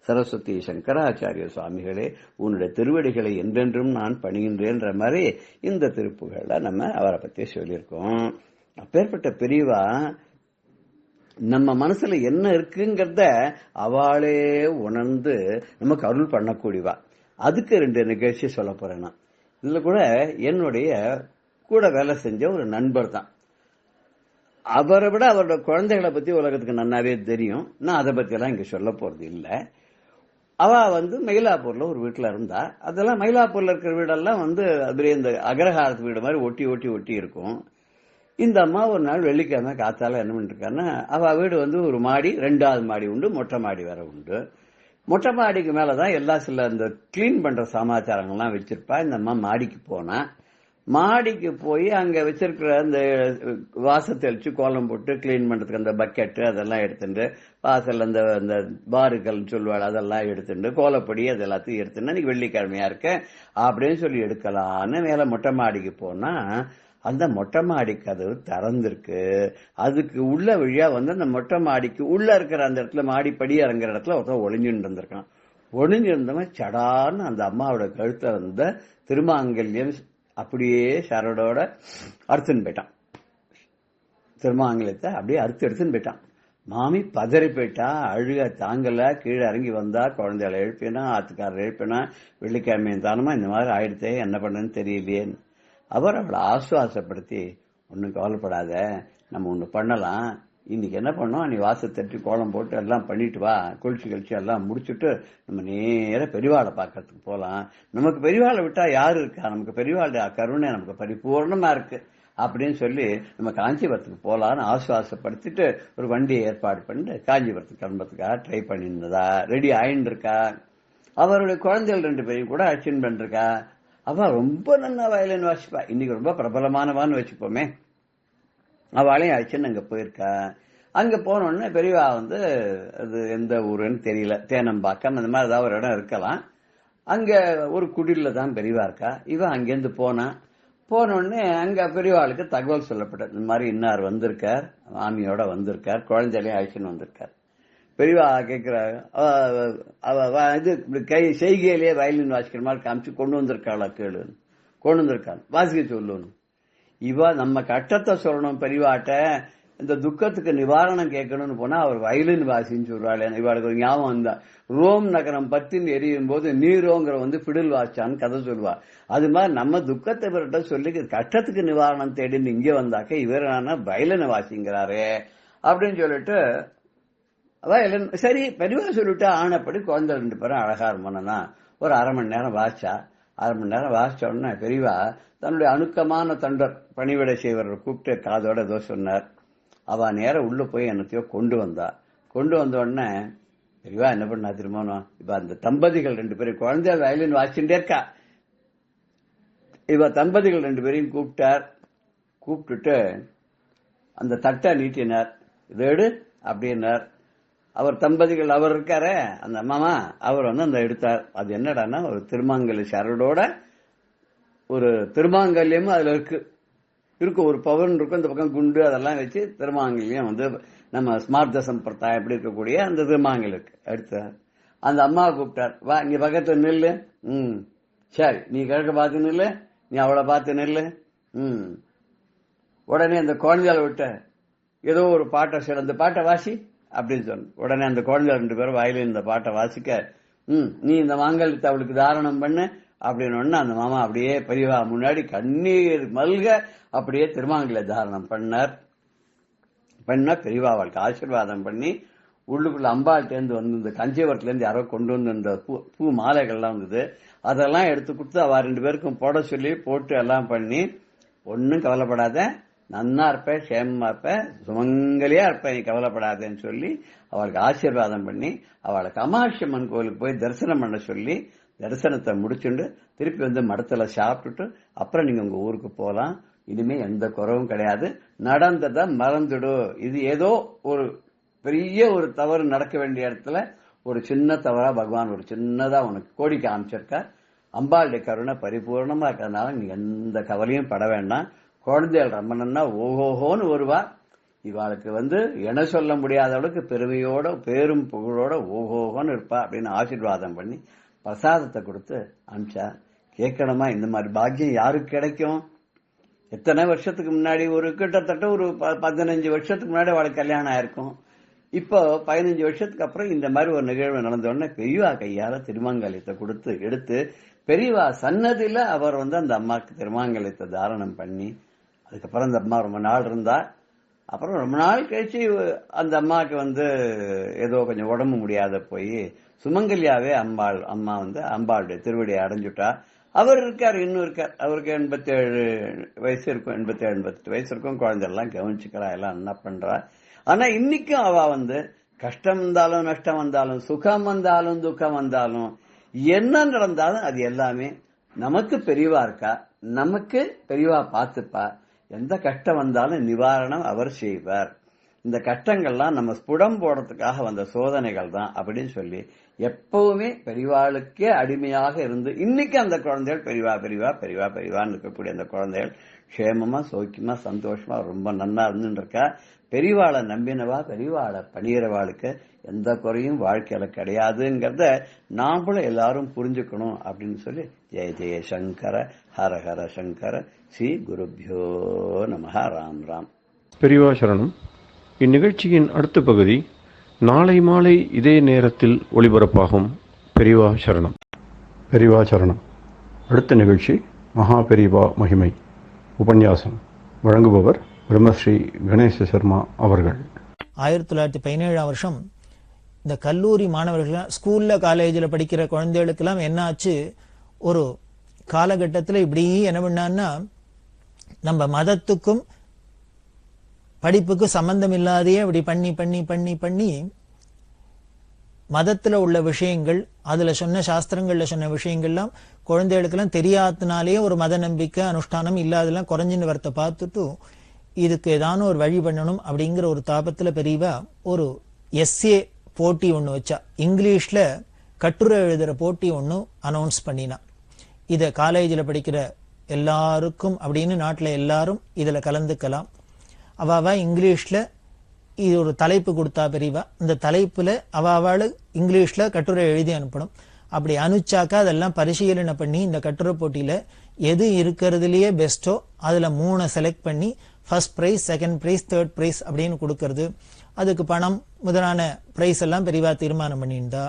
Speaker 4: சரஸ்வதி சங்கராச்சாரிய சுவாமிகளே, உன்னுடைய திருவடிகளை என்றென்றும் நான் பணிகின்றேன்ற மாதிரி இந்த திருப்புகள்ல நம்ம அவரை பத்தி சொல்லியிருக்கோம். அப்பேற்பட்ட பெரியவா நம்ம மனசுல என்ன இருக்குங்கிறத அவளே உணர்ந்து நமக்கு அருள் பண்ணக்கூடியவா. அதுக்கு 2 நிகழ்ச்சி சொல்ல போறேன் நான். இதுல கூட என்னுடைய கூட வேலை செஞ்ச ஒரு நண்பர் தான். அவரை விட அவரோட குழந்தைகளை பத்தி உலகத்துக்கு நன்னாவே தெரியும். நான் அதை பத்தி எல்லாம் இங்க சொல்ல போறது இல்ல. அவ மயிலாப்பூர்ல ஒரு வீட்டுல இருந்தா. அதெல்லாம் மயிலாப்பூர்ல இருக்கிற வீடெல்லாம் அப்படியே இந்த அகரஹாரத்து வீடு மாதிரி ஒட்டி ஒட்டி ஒட்டி இருக்கும். இந்த அம்மா ஒரு நாள் வெள்ளிக்கிழமை காத்தால என்ன பண்ணிருக்காருன்னா, அவ வீடு ஒரு மாடி, 2வது மாடி உண்டு, மொட்டை மாடி வேற உண்டு. மொட்டை மாடிக்கு மேலதான் சில இந்த கிளீன் பண்ற சமாச்சாரங்கள்லாம் வச்சிருப்பா. இந்த அம்மா மாடிக்கு போனா, மாடிக்கு போய் அங்க வச்சிருக்கிற அந்த வாசத்தை தெளிச்சு கோலம் போட்டு கிளீன் பண்றதுக்கு அந்த பக்கெட்டு அதெல்லாம் எடுத்துட்டு, வாசல் அந்த பாருக்கள் சொல்லுவாள் அதெல்லாம் எடுத்துட்டு, கோலப்பொடி அது எல்லாத்தையும் எடுத்துட்டு, இன்னைக்கு வெள்ளிக்கிழமையா இருக்க அப்படின்னு சொல்லி எடுக்கலான்னு மேல மொட்டை மாடிக்கு போனா, அந்த மொட்டை மாடி கதவு திறந்திருக்கு. அதுக்கு உள்ள வழியா அந்த மொட்டை மாடிக்கு உள்ள இருக்கிற அந்த இடத்துல மாடிப்படி இறங்குற இடத்துல ஒருத்தர் ஒளிஞ்சுட்டு இருந்திருக்கான். ஒளிஞ்சிருந்தவன் சடான்னு அந்த அம்மாவோட கழுத்துல திருமாங்கல்யம் அப்படியே சரடோட அறுத்துன்னு போயிட்டான். திருமாங்கல்யத்தை அப்படியே எடுத்துன்னு போயிட்டான். மாமி பதறி போயிட்டா, அழுக தாங்கல, கீழே இறங்கி வந்தா, குழந்தைகளை எழுப்பினா, ஆத்துக்காரர் எழுப்பினா, வெள்ளிக்கிழமை தானமா இந்த மாதிரி ஆயிடுத்தே, என்ன பண்ணன்னு தெரியலையேன்னு அவர் அவளை ஆசுவாசப்படுத்தி, ஒன்னும் கவலைப்படாத, நம்ம ஒண்ணு பண்ணலாம், இன்னைக்கு என்ன பண்ணோம், நீ வாசல் தட்டி கோலம் போட்டு எல்லாம் பண்ணிட்டு வா, குளிச்சு கழிச்சு எல்லாம் முடிச்சுட்டு நம்ம நேர பெரியவாளை பார்க்கறதுக்கு போலாம். நமக்கு பெரியவாளை விட்டா யாரு இருக்கா, நமக்கு பெரியவாளுடைய கருணை நமக்கு பரிபூர்ணமா இருக்கு அப்படின்னு சொல்லி நம்ம காஞ்சிபுரத்துக்கு போலான்னு ஆசுவாசப்படுத்திட்டு ஒரு வண்டியை ஏற்பாடு பண்ணிட்டு காஞ்சிபுரத்துக்கு கிளம்புறதுக்காக ட்ரை பண்ணியிருந்ததா, ரெடி ஆயின்னு இருக்கா. அவருடைய குழந்தைகள் 2 பேரையும் கூட அச்சின் பண்ணிருக்கா. அவ ரொம்ப நல்லா வயலின் வாசிப்பா, இன்னைக்கு ரொம்ப பிரபலமானவான்னு வச்சுப்போமே. அவளையும் அழிச்சுன்னு அங்க போயிருக்கா. அங்க போனோடனே பெரியவா அது எந்த ஊருன்னு தெரியல, தேனம்பாக்கம் அந்த மாதிரி ஏதாவது ஒரு இடம் இருக்கலாம். அங்க ஒரு குடில தான் பெரியவா இருக்கா. இவ அங்கேருந்து போனோடனே அங்க பெரியவாளுக்கு தகவல் சொல்லப்பட்டது, இந்த மாதிரி இன்னார் வந்திருக்கார், மாமியோட வந்திருக்கார், குழந்தைகளையும் அழிச்சுன்னு வந்திருக்கார். பெரியவா கேட்கிறாரு, இது கை செய்கையிலேயே வயலின் வாசிக்கிற மாதிரி காமிச்சு கொண்டு வந்திருக்காளா கேளு, கொண்டு வந்திருக்காள், வாசிக்க சொல்லுன்னு. இவ நம்ம கட்டத்தை சொல்லணும் பெரியவாட்ட, இந்த துக்கத்துக்கு நிவாரணம் கேட்கணும்னு போனா அவர் வயலின் வாசின்னு சொல்றாள். இவாளுக்கு ஒரு ஞாபகம் இருந்தா, ரோம் நகரம் பத்தின்னு எரியும் போது நீரோங்கிற பிடில் வாசிச்சான்னு கதை சொல்லுவா. அது மாதிரி நம்ம துக்கத்தை இவர்கிட்ட சொல்லி கட்டத்துக்கு நிவாரணம் தேடின்னு இங்கே வந்தாக்க இவர் வயலினை வாசிங்கிறாரே அப்படின்னு சொல்லிட்டு சரி பெரியவா சொல்லிட்டு ஆனப்படி குழந்தை 2 பேரும் அழகா இருமோனா ஒரு 1/2 மணி நேரம் வாசிச்சா. 1/2 மணி நேரம் வாசிச்ச உடனே பெரியவா தன்னுடைய அணுக்கமான தொண்டர் பணிவிடை செய்வரை கூப்பிட்டு காதோட ஏதோ சொன்னார். அவ நேரம் உள்ள போய் என்னத்தையோ கொண்டு வந்தா. கொண்டு வந்த உடனே பெரியவா என்ன பண்ணா திருமணம், இப்ப அந்த தம்பதிகள் 2 பேரும் குழந்தை வயலின் வாசிச்சுட்டே இருக்கா. இவ தம்பதிகள் 2 பேரையும் கூப்பிட்டார். கூப்பிட்டுட்டு அந்த தட்டை நீட்டினார். இதை எடு அப்படின்னார். அவர் தம்பதிகள் அவர் இருக்காரு அந்த மாமா, அவர் அந்த எடுத்தார். அது என்னடான்னா ஒரு திருமாங்கல்ய சரடோட ஒரு திருமாங்கல்யமும் அதுல இருக்கு ஒரு பவன் இருக்கும். இந்த பக்கம் குண்டு அதெல்லாம் வச்சு திருமாங்கல்யம் நம்ம ஸ்மார்த்த சம்பிரதாயம் எப்படி இருக்கக்கூடிய அந்த திருமாங்கலுக்கு எடுத்தார். அந்த அம்மாவை கூப்பிட்டார். வா இங்க பக்கத்துல நில்லு. சரி, நீ கிழக்க பார்த்து நில்லு, நீ அவளை பார்த்து நில்லு. உடனே அந்த குழந்தையால விட்ட ஏதோ ஒரு பாட்டை சரி அந்த பாட்டை வாசி அப்படின்னு சொன்ன. உடனே அந்த குழந்தைகள் 2 பேரும் வாயில இந்த பாட்டை வாசிக்க, நீ இந்த மாங்கல்யத்தை அவளுக்கு தாரணம் பண்ணு அப்படின்னு அந்த மாமா அப்படியே பெரியவா முன்னாடி கண்ணீர் மல்க அப்படியே திருமாங்கல்ய தாரணம் பண்ணார். பெரியவா அவளுக்கு ஆசீர்வாதம் பண்ணி உள்ளுக்குள்ள அம்பாள் தேர்ந்து இந்த கஞ்சிவரத்துல இருந்து யாரோ கொண்டு வந்து இந்த பூ மாலைகள்லாம் வந்தது. அதெல்லாம் எடுத்து கொடுத்து அவ 2 பேருக்கும் போட சொல்லி போட்டு எல்லாம் பண்ணி, ஒன்னும் கவலைப்படாத, நன்னா இருப்ப, சேமமா இருப்ப, சுமங்கலியா இருப்ப, நீ கவலைப்படாதேன்னு சொல்லி அவளுக்கு ஆசீர்வாதம் பண்ணி அவளை காமாட்சியம்மன் கோயிலுக்கு போய் தரிசனம் பண்ண சொல்லி தரிசனத்தை முடிச்சுண்டு திருப்பி மடத்துல சாப்பிட்டுட்டு அப்புறம் நீங்க உங்க ஊருக்கு போலாம். இனிமே எந்த குறவும் கிடையாது, நடந்ததை மறந்துடு. இது ஏதோ ஒரு பெரிய ஒரு தவறு நடக்க வேண்டிய இடத்துல ஒரு சின்ன தவறா பகவான் ஒரு சின்னதா உனக்கு கோடி காமிச்சிருக்க. அம்பாளுடைய கருணை பரிபூர்ணமா இருக்கிறதுனால நீ எந்த கவலையும் பட வேண்டாம். குழந்தைகள் ரொம்ப நன்னா ஓஹோஹோன்னு வருவா. இவாளுக்கு என சொல்ல முடியாத அளவுக்கு பெருமையோட பேரும் புகழோட ஓஹோஹோன்னு இருப்பா அப்படின்னு ஆசீர்வாதம் பண்ணி பிரசாதத்தை கொடுத்து அனுப்பிச்சா. கேட்கணுமா, இந்த மாதிரி பாக்கியம் யாருக்கு கிடைக்கும்? எத்தனை வருஷத்துக்கு முன்னாடி கிட்டத்தட்ட ஒரு 15 வருஷத்துக்கு முன்னாடி அவளுக்கு கல்யாணம் ஆயிருக்கும். இப்போ 15 வருஷத்துக்கு அப்புறம் இந்த மாதிரி ஒரு நிகழ்வு நடந்த உடனே பெரியவா கையால திருமாங்கல்யத்தை கொடுத்து எடுத்து பெரியவா சன்னதியில அவர் அந்த அம்மாக்கு திருமாங்கல்யத்தை தாரணம் பண்ணி அதுக்கப்புறம் அந்த அம்மா ரொம்ப நாள் இருந்தா. அப்புறம் ரொம்ப நாள் கழிச்சு அந்த அம்மாவுக்கு ஏதோ கொஞ்சம் உடம்பு முடியாத போய் சுமங்கலியாவே அம்மா அம்பாளுடைய திருவடியை அடைஞ்சுட்டா. அவர் இருக்கார், இன்னும் இருக்கார். அவருக்கு 87 வயசு இருக்கும், 87-88 வயசு இருக்கும். குழந்தைலாம் கவனிச்சுக்கிறா, எல்லாம் என்ன பண்றா. ஆனா இன்னைக்கும் அவ கஷ்டம் வந்தாலும் நஷ்டம் வந்தாலும் சுகம் வந்தாலும் துக்கம் வந்தாலும் என்ன நடந்தாலும் அது எல்லாமே நமக்கு பெரியவா இருக்கா, நமக்கு பெரியவா பார்த்துப்பா. எந்த கஷ்டம் வந்தாலும் நிவாரணம் அவர் செய்வார். இந்த கஷ்டங்கள்லாம் நம்ம ஸ்புடம் போடுறதுக்காக வந்த சோதனைகள் தான் அப்படின்னு சொல்லி எப்பவுமே பெரியவாளுக்கே அடிமையாக இருந்து இன்னைக்கு அந்த குழந்தைகள் பெரியவா பெரியவா பெரியவா பெரியவான்னு இருக்கக்கூடிய அந்த குழந்தைகள் க்ஷேமமா சௌக்கியமா சந்தோஷமா ரொம்ப நன்னா இருந்துட்டு இருக்கா. பெரியவாளை நம்பினவா பெரியவாளை பணியறவாளுக்கு எந்த குறையும் வாழ்க்கையில கிடையாதுங்கிறத நாமளும் எல்லாரும் புரிஞ்சுக்கணும் அப்படின்னு சொல்லி ஜெய ஜெய சங்கர ஹர ஹர சங்கர ஸ்ரீ குருபியோ நமஹ. ராம் ராம்.
Speaker 1: பெரியவா சரணம். இந்நிகழ்ச்சியின் அடுத்த பகுதி நாளை மாலை இதே நேரத்தில் ஒளிபரப்பாகும். பெரியவா சரணம். பெரியவா சரணம். அடுத்த நிகழ்ச்சி மகா பெரியவா மகிமை உபன்யாசம். வழங்குபவர் பிரம்மஸ்ரீ கணேச சர்மா அவர்கள்.
Speaker 2: 1917 வருஷம் இந்த கல்லூரி மாணவர்கள் ஸ்கூல்ல காலேஜில் படிக்கிற குழந்தைகளுக்கெல்லாம் என்ன ஆச்சு, ஒரு காலகட்டத்தில் இப்படி என்ன பண்ணான்னா நம்ம மதத்துக்கும் படிப்புக்கும் சம்பந்தம் இல்லாதையே அப்படி பண்ணி பண்ணி பண்ணி பண்ணி மதத்துல உள்ள விஷயங்கள், அதுல சொன்ன சாஸ்திரங்கள்ல சொன்ன விஷயங்கள்லாம் குழந்தைகளுக்கெல்லாம் தெரியாதனாலேயே ஒரு மத நம்பிக்கை அனுஷ்டானம் இல்லாதெல்லாம் குறைஞ்சின்னு வரத்தை பார்த்துட்டு இதுக்கு ஏதான ஒரு வழி பண்ணணும் அப்படிங்கிற ஒரு தாபத்துல பெரியவா ஒரு எஸ்ஏ போட்டி ஒன்று வச்சா. இங்கிலீஷ்ல கட்டுரை எழுதுற போட்டி ஒன்று அனௌன்ஸ் பண்ணினா. இதை காலேஜில் படிக்கிற எல்லாருக்கும் அப்படின்னு நாட்டில் எல்லாரும் இதில் கலந்துக்கலாம். அவாவா இங்கிலீஷ்ல இது ஒரு தலைப்பு கொடுத்தா பெரியவா. இந்த தலைப்புல அவாவாள் இங்கிலீஷ்ல கட்டுரை எழுதி அனுப்பணும். அப்படி அனுப்பிச்சாக்கா அதெல்லாம் பரிசீலனை பண்ணி இந்த கட்டுரை போட்டியில எது இருக்கிறதுலயே பெஸ்டோ அதுல 3 செலக்ட் பண்ணி first prize, second prize, third prize அப்படின்னு கொடுக்கறது. அதுக்கு பணம் முதலான பிரைஸ் எல்லாம் பெரியவா தீர்மானம் பண்ணியிருந்தா.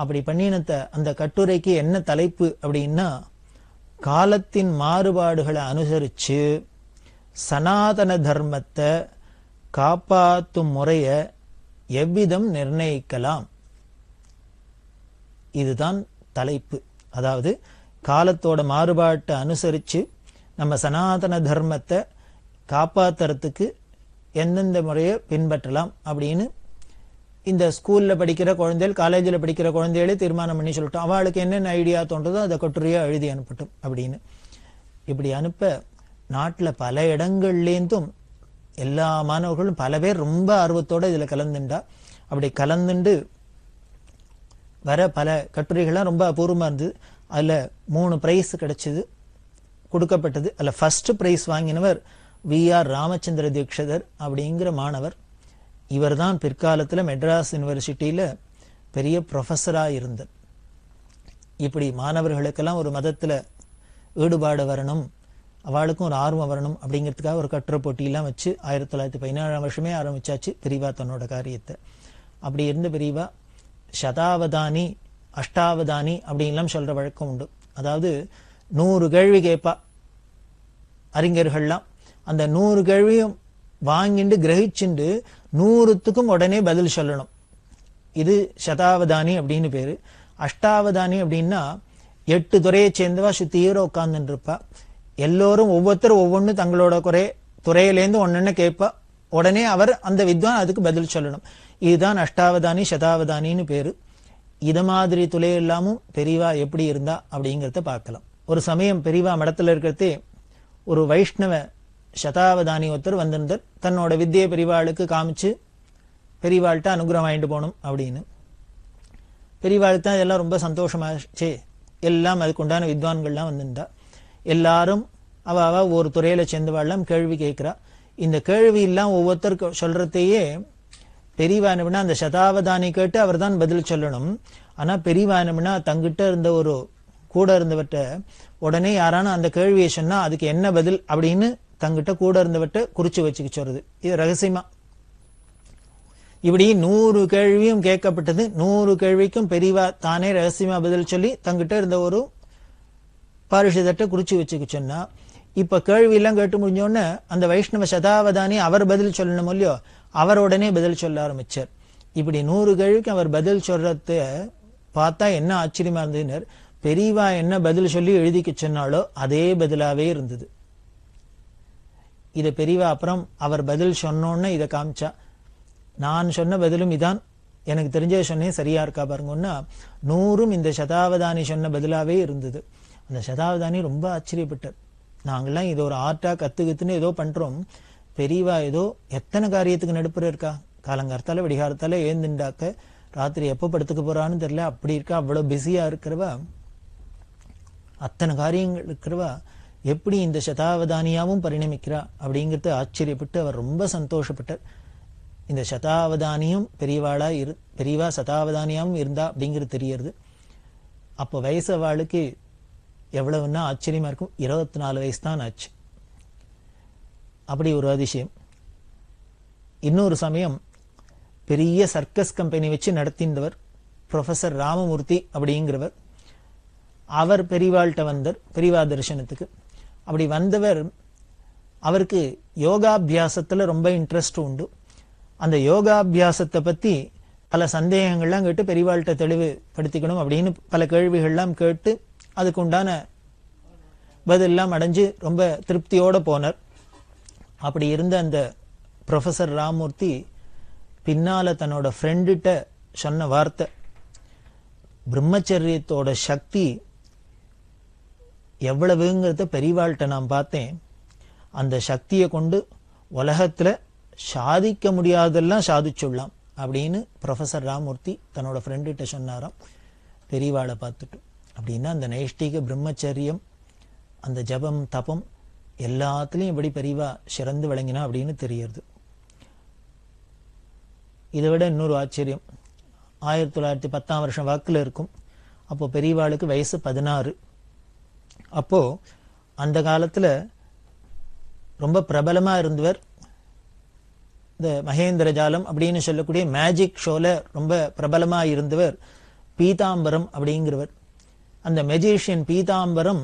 Speaker 2: அப்படி பண்ணினத்த அந்த கட்டுரைக்கு என்ன தலைப்பு அப்படின்னா, காலத்தின் மாறுபாடுகளை அனுசரிச்சு சனாதன தர்மத்தை காப்பாற்றும் முறைய எவ்விதம் நிர்ணயிக்கலாம், இதுதான் தலைப்பு. அதாவது காலத்தோட மாறுபாட்டை அனுசரிச்சு நம்ம சனாதன தர்மத்தை காப்பாத்துறதுக்கு எந்தெந்த முறையை பின்பற்றலாம் அப்படின்னு இந்த ஸ்கூல்ல படிக்கிற குழந்தைகள், காலேஜில் படிக்கிற குழந்தைகளே தீர்மானம் பண்ணி சொல்லிட்டோம். அவளுக்கு என்னென்ன ஐடியா தோன்றதோ அதை கட்டுரையா எழுதி அனுப்பட்டும் அப்படின்னு. இப்படி அனுப்ப நாட்டில் பல இடங்கள்லேருந்தும்
Speaker 5: எல்லா மாணவர்களும் பல பேர் ரொம்ப ஆர்வத்தோட இதுல கலந்துண்டா. அப்படி கலந்துண்டு வர பல கட்டுரைகள்லாம் ரொம்ப அபூர்வமா இருந்தது. அதுல 3 பிரைஸ் கிடைச்சது, கொடுக்கப்பட்டது. அதுல ஃபர்ஸ்ட் பிரைஸ் வாங்கினவர் VR ராமச்சந்திர தீக்ஷிதர் அப்படிங்கிற மாணவர். இவர் தான் பிற்காலத்துல மெட்ராஸ் யூனிவர்சிட்டியில பெரிய ப்ரொஃபஸரா இருந்தார். இப்படி மாணவர்களுக்கெல்லாம் ஒரு மதத்துல ஈடுபாடு வரணும், அவளுக்கும் ஒரு ஆர்வம் வரணும் அப்படிங்கிறதுக்காக ஒரு கட்டுரை போட்டியெல்லாம் வச்சு 1917 வருஷமே ஆரம்பிச்சாச்சு பெரியவா தன்னோட காரியத்தை. அப்படி இருந்த பெரியவா சதாவதானி அஷ்டாவதானி அப்படின்லாம் சொல்ற வழக்கம் உண்டு. அதாவது 100 கேள்வி கேட்பா அறிஞர்கள்லாம். அந்த 100 கேள்வியும் வாங்கிண்டு கிரகிச்சுண்டு 100த்துக்கும் உடனே பதில் சொல்லணும். இது சதாவதானி அப்படின்னு பேரு. அஷ்டாவதானி அப்படின்னா 8 துறையை சேர்ந்தவா சுத்தீர உட்கார்ந்துட்டு இருப்பா. எல்லோரும் ஒவ்வொருத்தரும் ஒவ்வொன்னு தங்களோட துறையிலேருந்து ஒன்னொன்னு கேட்பா. உடனே அவர் அந்த வித்வான் அதுக்கு பதில் சொல்லணும். இதுதான் அஷ்டாவதானி சதாவதானின்னு பேரு. இது மாதிரி துளை எல்லாமும் பெரியவா எப்படி இருந்தா அப்படிங்கிறத பார்க்கலாம். ஒரு சமயம் பெரியவா மடத்துல இருக்கிறதே ஒரு வைஷ்ணவ சதாவதானி ஒருத்தர் வந்திருந்தார். தன்னோட வித்தியை பெரியவாளுக்கு காமிச்சு பெரியவாள்கிட்ட அனுகிரகம் வாங்கிட்டு போகணும் அப்படின்னு. பெரியவாளுக்கு தான் இதெல்லாம் ரொம்ப சந்தோஷமாச்சே. எல்லாம் அதுக்குண்டான வித்வான்கள்லாம் வந்திருந்தா. எல்லாரும் அவ ஒரு துறையில சேர்ந்தவாள்லாம் கேள்வி கேட்கிறா. இந்த கேள்வி எல்லாம் ஒவ்வொருத்தருக்கு சொல்றதையே பெரியவா என்ன அந்த சதாவதானி கேட்டு அவர் தான் பதில் சொல்லணும். ஆனா பெரியவா என்ன தங்கிட்ட இருந்த ஒரு கூட இருந்தவற்ற உடனே யாரான அந்த கேள்வியை சொன்னா அதுக்கு என்ன பதில் அப்படின்னு தங்கிட்ட கூட இருந்தவற்ற குறிச்சு வச்சுக்க சொல்றது. இது ரகசியமா. இப்படி 100 கேள்வியும் கேட்கப்பட்டது. 100 கேள்விக்கும் பெரியவா தானே ரகசியமா பதில் சொல்லி தங்கிட்ட இருந்த ஒரு பாரிஷதத்தை குறிச்சு வச்சுக்க சொன்னா, இப்ப கேள்வி எல்லாம் கேட்டு முடிஞ்சோடனே அந்த வைஷ்ணவ சதாவதானி அவர் பதில் சொல்லணும் இல்லையோ, அவர் உடனே பதில் சொல்ல ஆரம்பிச்சார். இப்படி 100 கேள்விக்கு அவர் பதில் சொல்றத பார்த்தா என்ன ஆச்சரியமா இருந்ததுன்னு, பெரியவா என்ன பதில் சொல்லி எழுதிக்க சொன்னாலோ அதே பதிலாவே இருந்தது. இதை பெரியவா அப்புறம் அவர் பதில் சொன்னோன்னு இதை காமிச்சா, நான் சொன்ன பதிலும் இதான், எனக்கு தெரிஞ்ச சொன்னேன் சரியா இருக்கா பாருங்கன்னா 100ம் இந்த சதாவதானி சொன்ன பதிலாவே இருந்தது. அந்த சதாவதானி ரொம்ப ஆச்சரியப்பட்டார். நாங்கெல்லாம் இது ஒரு ஆர்ட்டா கத்துக்குன்னு ஏதோ பண்றோம், பெரியவா ஏதோ எத்தனை காரியத்துக்கு நடுப்புற இருக்கா. காலங்காலத்தால விடிகாரத்தால ஏந்துண்டாக்க ராத்திரி எப்போ படுத்துக்க போறான்னு தெரியல, அப்படி இருக்கா. அவ்வளவு பிஸியா இருக்கிறவா, அத்தனை காரியங்கள் இருக்கிறவா எப்படி இந்த சதாவதானியாவும் பரிணமிக்கிறா அப்படிங்கிறது ஆச்சரியப்பட்டு அவர் ரொம்ப சந்தோஷப்பட்டார். இந்த சதாவதானியும் பெரியவா சதாவதானியாவும் இருந்தா அப்படிங்கிறது தெரியறது. அப்போ வயசு அவளுக்கு எவ்வளவுன்னா ஆச்சரியமா இருக்கும். 24 வயசு தான் ஆச்சு. அப்படி ஒரு அதிசயம். இன்னொரு சமயம் பெரிய சர்க்கஸ் கம்பெனி வச்சு நடத்தின்றவர் ப்ரொஃபசர் ராமமூர்த்தி அப்படிங்கிறவர். அவர் பெரியவாள்கிட்ட வந்தார் பெரியவா தரிசனத்துக்கு. அப்படி வந்தவர் அவருக்கு யோகாபியாசத்துல ரொம்ப இன்ட்ரெஸ்ட் உண்டு. அந்த யோகாபியாசத்தை பத்தி பல சந்தேகங்கள்லாம் கேட்டு பெரியவாள்கிட்ட தெளிவுபடுத்திக்கணும் அப்படின்னு பல கேள்விகள்லாம் கேட்டு அதுக்கு உண்டான பதிலெல்லாம் அடைஞ்சு ரொம்ப திருப்தியோட போனார். அப்படி இருந்த அந்த ப்ரொஃபசர் ராமமூர்த்தி பின்னால தன்னோட ஃப்ரெண்டுகிட்ட சொன்ன வார்த்தை, பிரம்மச்சரியத்தோட சக்தி எவ்வளவுங்கிறத பெரியவாள்கிட்ட நான் பார்த்தேன். அந்த சக்தியை கொண்டு உலகத்துல சாதிக்க முடியாதெல்லாம் சாதிச்சுடலாம் அப்படின்னு ப்ரொஃபசர் ராமமூர்த்தி தன்னோட ஃப்ரெண்டுகிட்ட சொன்னாராம் பெரியவாளை பார்த்துட்டு. அப்படின்னா அந்த நைஷ்டிக பிரம்மச்சரியம், அந்த ஜபம் தபம் எல்லாத்துலயும் எப்படி பெரியவா சிறந்து விளங்கினா அப்படின்னு தெரியறது. இதை விட இன்னொரு ஆச்சரியம், 1910 வருஷம் வாக்குல இருக்கும். அப்போ பெரியவாளுக்கு வயசு 16. அப்போ அந்த காலத்துல ரொம்ப பிரபலமா இருந்தவர் இந்த மகேந்திர ஜாலம் அப்படின்னு சொல்லக்கூடிய மேஜிக் ஷோல ரொம்ப பிரபலமா இருந்தவர் பீதாம்பரம் அப்படிங்கிறவர். அந்த மெஜிஷியன் பீதாம்பரம்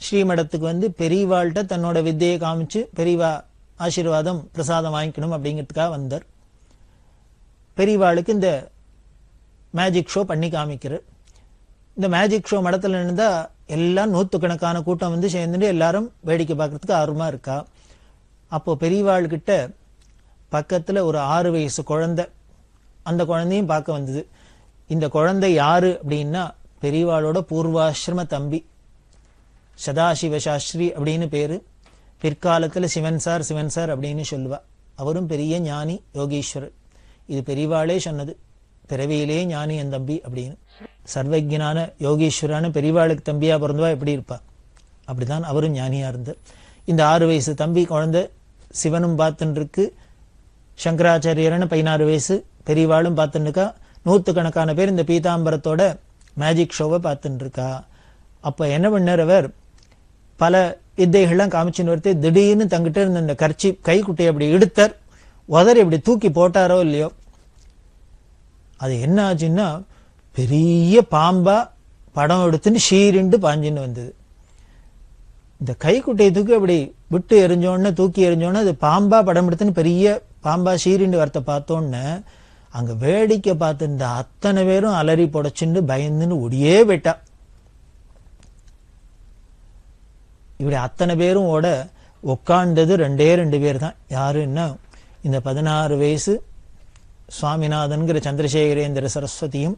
Speaker 5: ஸ்ரீமடத்துக்கு வந்து பெரியவாள்கிட்ட தன்னோட வித்தையை காமிச்சு பெரியவா ஆசீர்வாதம் பிரசாதம் வாங்கிக்கணும் அப்படிங்கிறதுக்காக வந்தார். பெரியவாளுக்கு இந்த மேஜிக் ஷோ பண்ணி காமிக்கிறார். இந்த மேஜிக் ஷோ மடத்துல இருந்தா எல்லாம் 100கணக்கான கூட்டம் வந்து சேர்ந்துட்டு எல்லாரும் வேடிக்கை பார்க்கறதுக்கு ஆர்வமா இருக்கா. அப்போ பெரியவாள் கிட்ட பக்கத்துல ஒரு 6 வயசு குழந்தை, அந்த குழந்தையும் பார்க்க வந்தது. இந்த குழந்தை யாரு அப்படின்னா பெரியவாளோட பூர்வாசிரம தம்பி சதாசிவ சாஸ்திரி அப்படின்னு பேரு. பிற்காலத்துல சிவன் சார் அப்படின்னு சொல்லுவா. அவரும் பெரிய ஞானி யோகீஸ்வரர். இது பெரியவாளே சொன்னது, பிறவியிலே ஞானி என் தம்பி அப்படின்னு. சர்வஜனான யோகீஸ்வரான பெரியவாளுக்கு தம்பியா பிறந்தவா எப்படி இருப்பா? அப்படிதான் அவரும் ஞானியா இருந்தார். இந்த 6 வயசு தம்பி குழந்தை சிவனும் பார்த்துட்டு இருக்கு, சங்கராச்சாரியரான 16 வயசு பெரியவாளும் பார்த்துட்டு இருக்கா. 100கணக்கான பேர் இந்த பீதாம்பரத்தோட மேஜிக் ஷோவை பார்த்துட்டு இருக்கா. அப்ப என்ன பண்ணார் அவர், பல வித்தைகள்லாம் காமிச்சுன்னு வரது, திடீர்னு தங்கிட்ட இருந்த இந்த கர்ச்சி கைக்குட்டையை அப்படி எடுத்தார், உதறி இப்படி தூக்கி போட்டாரோ இல்லையோ, அது என்ன ஆச்சுன்னா பெரிய பாம்பா படம் எடுத்துன்னு ஷீரிண்டு பாஞ்சின்னு வந்தது. இந்த கைக்குட்டையை தூக்கி அப்படி விட்டு எரிஞ்சோன்னு தூக்கி எரிஞ்சோன்னு அது பாம்பா படம் எடுத்துன்னு பெரிய பாம்பா ஷீரிண்டு வரத்தை பார்த்தோன்னு அங்க வேடிக்கை பார்த்துருந்த அத்தனை பேரும் அலறி புடைச்சுண்டு பயந்துன்னு ஒடியே போயிட்டா. இப்படி அத்தனை பேரும் ஓட உட்கார்ந்தது 2 பேர் தான். யாருன்னா இந்த 16 வயசு சுவாமிநாதன்கிற சந்திரசேகரேந்திர சரஸ்வதியும்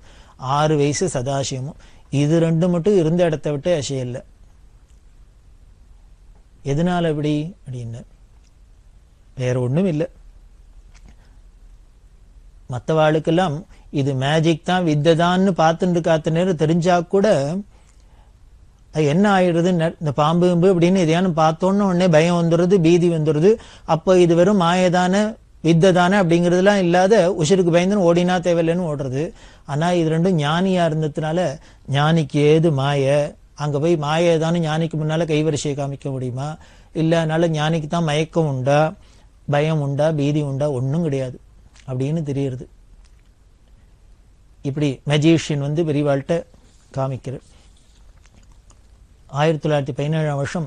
Speaker 5: 6 வயசு சதாசிவமும். இது 2 மட்டும் இருந்த இடத்த விட்டு அசையல்ல. எதனால எப்படி அப்படின்னு வேற ஒண்ணும் இல்லை. மற்றவாளுக்கெல்லாம் இது மேஜிக் தான் வித்தைதான்னு பார்த்துட்டு காத்த நேரம் தெரிஞ்சா கூட அது என்ன ஆயிடுறது, இந்த பாம்பு அப்படின்னு எதையானு பார்த்தோன்னு உடனே பயம் வந்துடுது, பீதி வந்துடுது. அப்போ இது வெறும் மாயதான வித்தைதானே அப்படிங்கிறதுலாம் இல்லாத உசிருக்கு பயந்துன்னு ஓடினா தேவையில்லைன்னு ஓடுறது. ஆனா இது 2 ஞானியா இருந்ததுனால ஞானிக்கு ஏது மாய, அங்க போய் மாயதானு ஞானிக்கு முன்னால கைவரிசையை காமிக்க முடியுமா? இல்ல அதனால ஞானிக்கு தான் மயக்கம் உண்டா, பயம் உண்டா, பீதி உண்டா? ஒன்றும் கிடையாது அப்படின்னு தெரியுது. இப்படி மெஜிஷியன் வந்து பெரியவாள்கிட்ட காமிக்கிறார். 1917ஆம் வருஷம்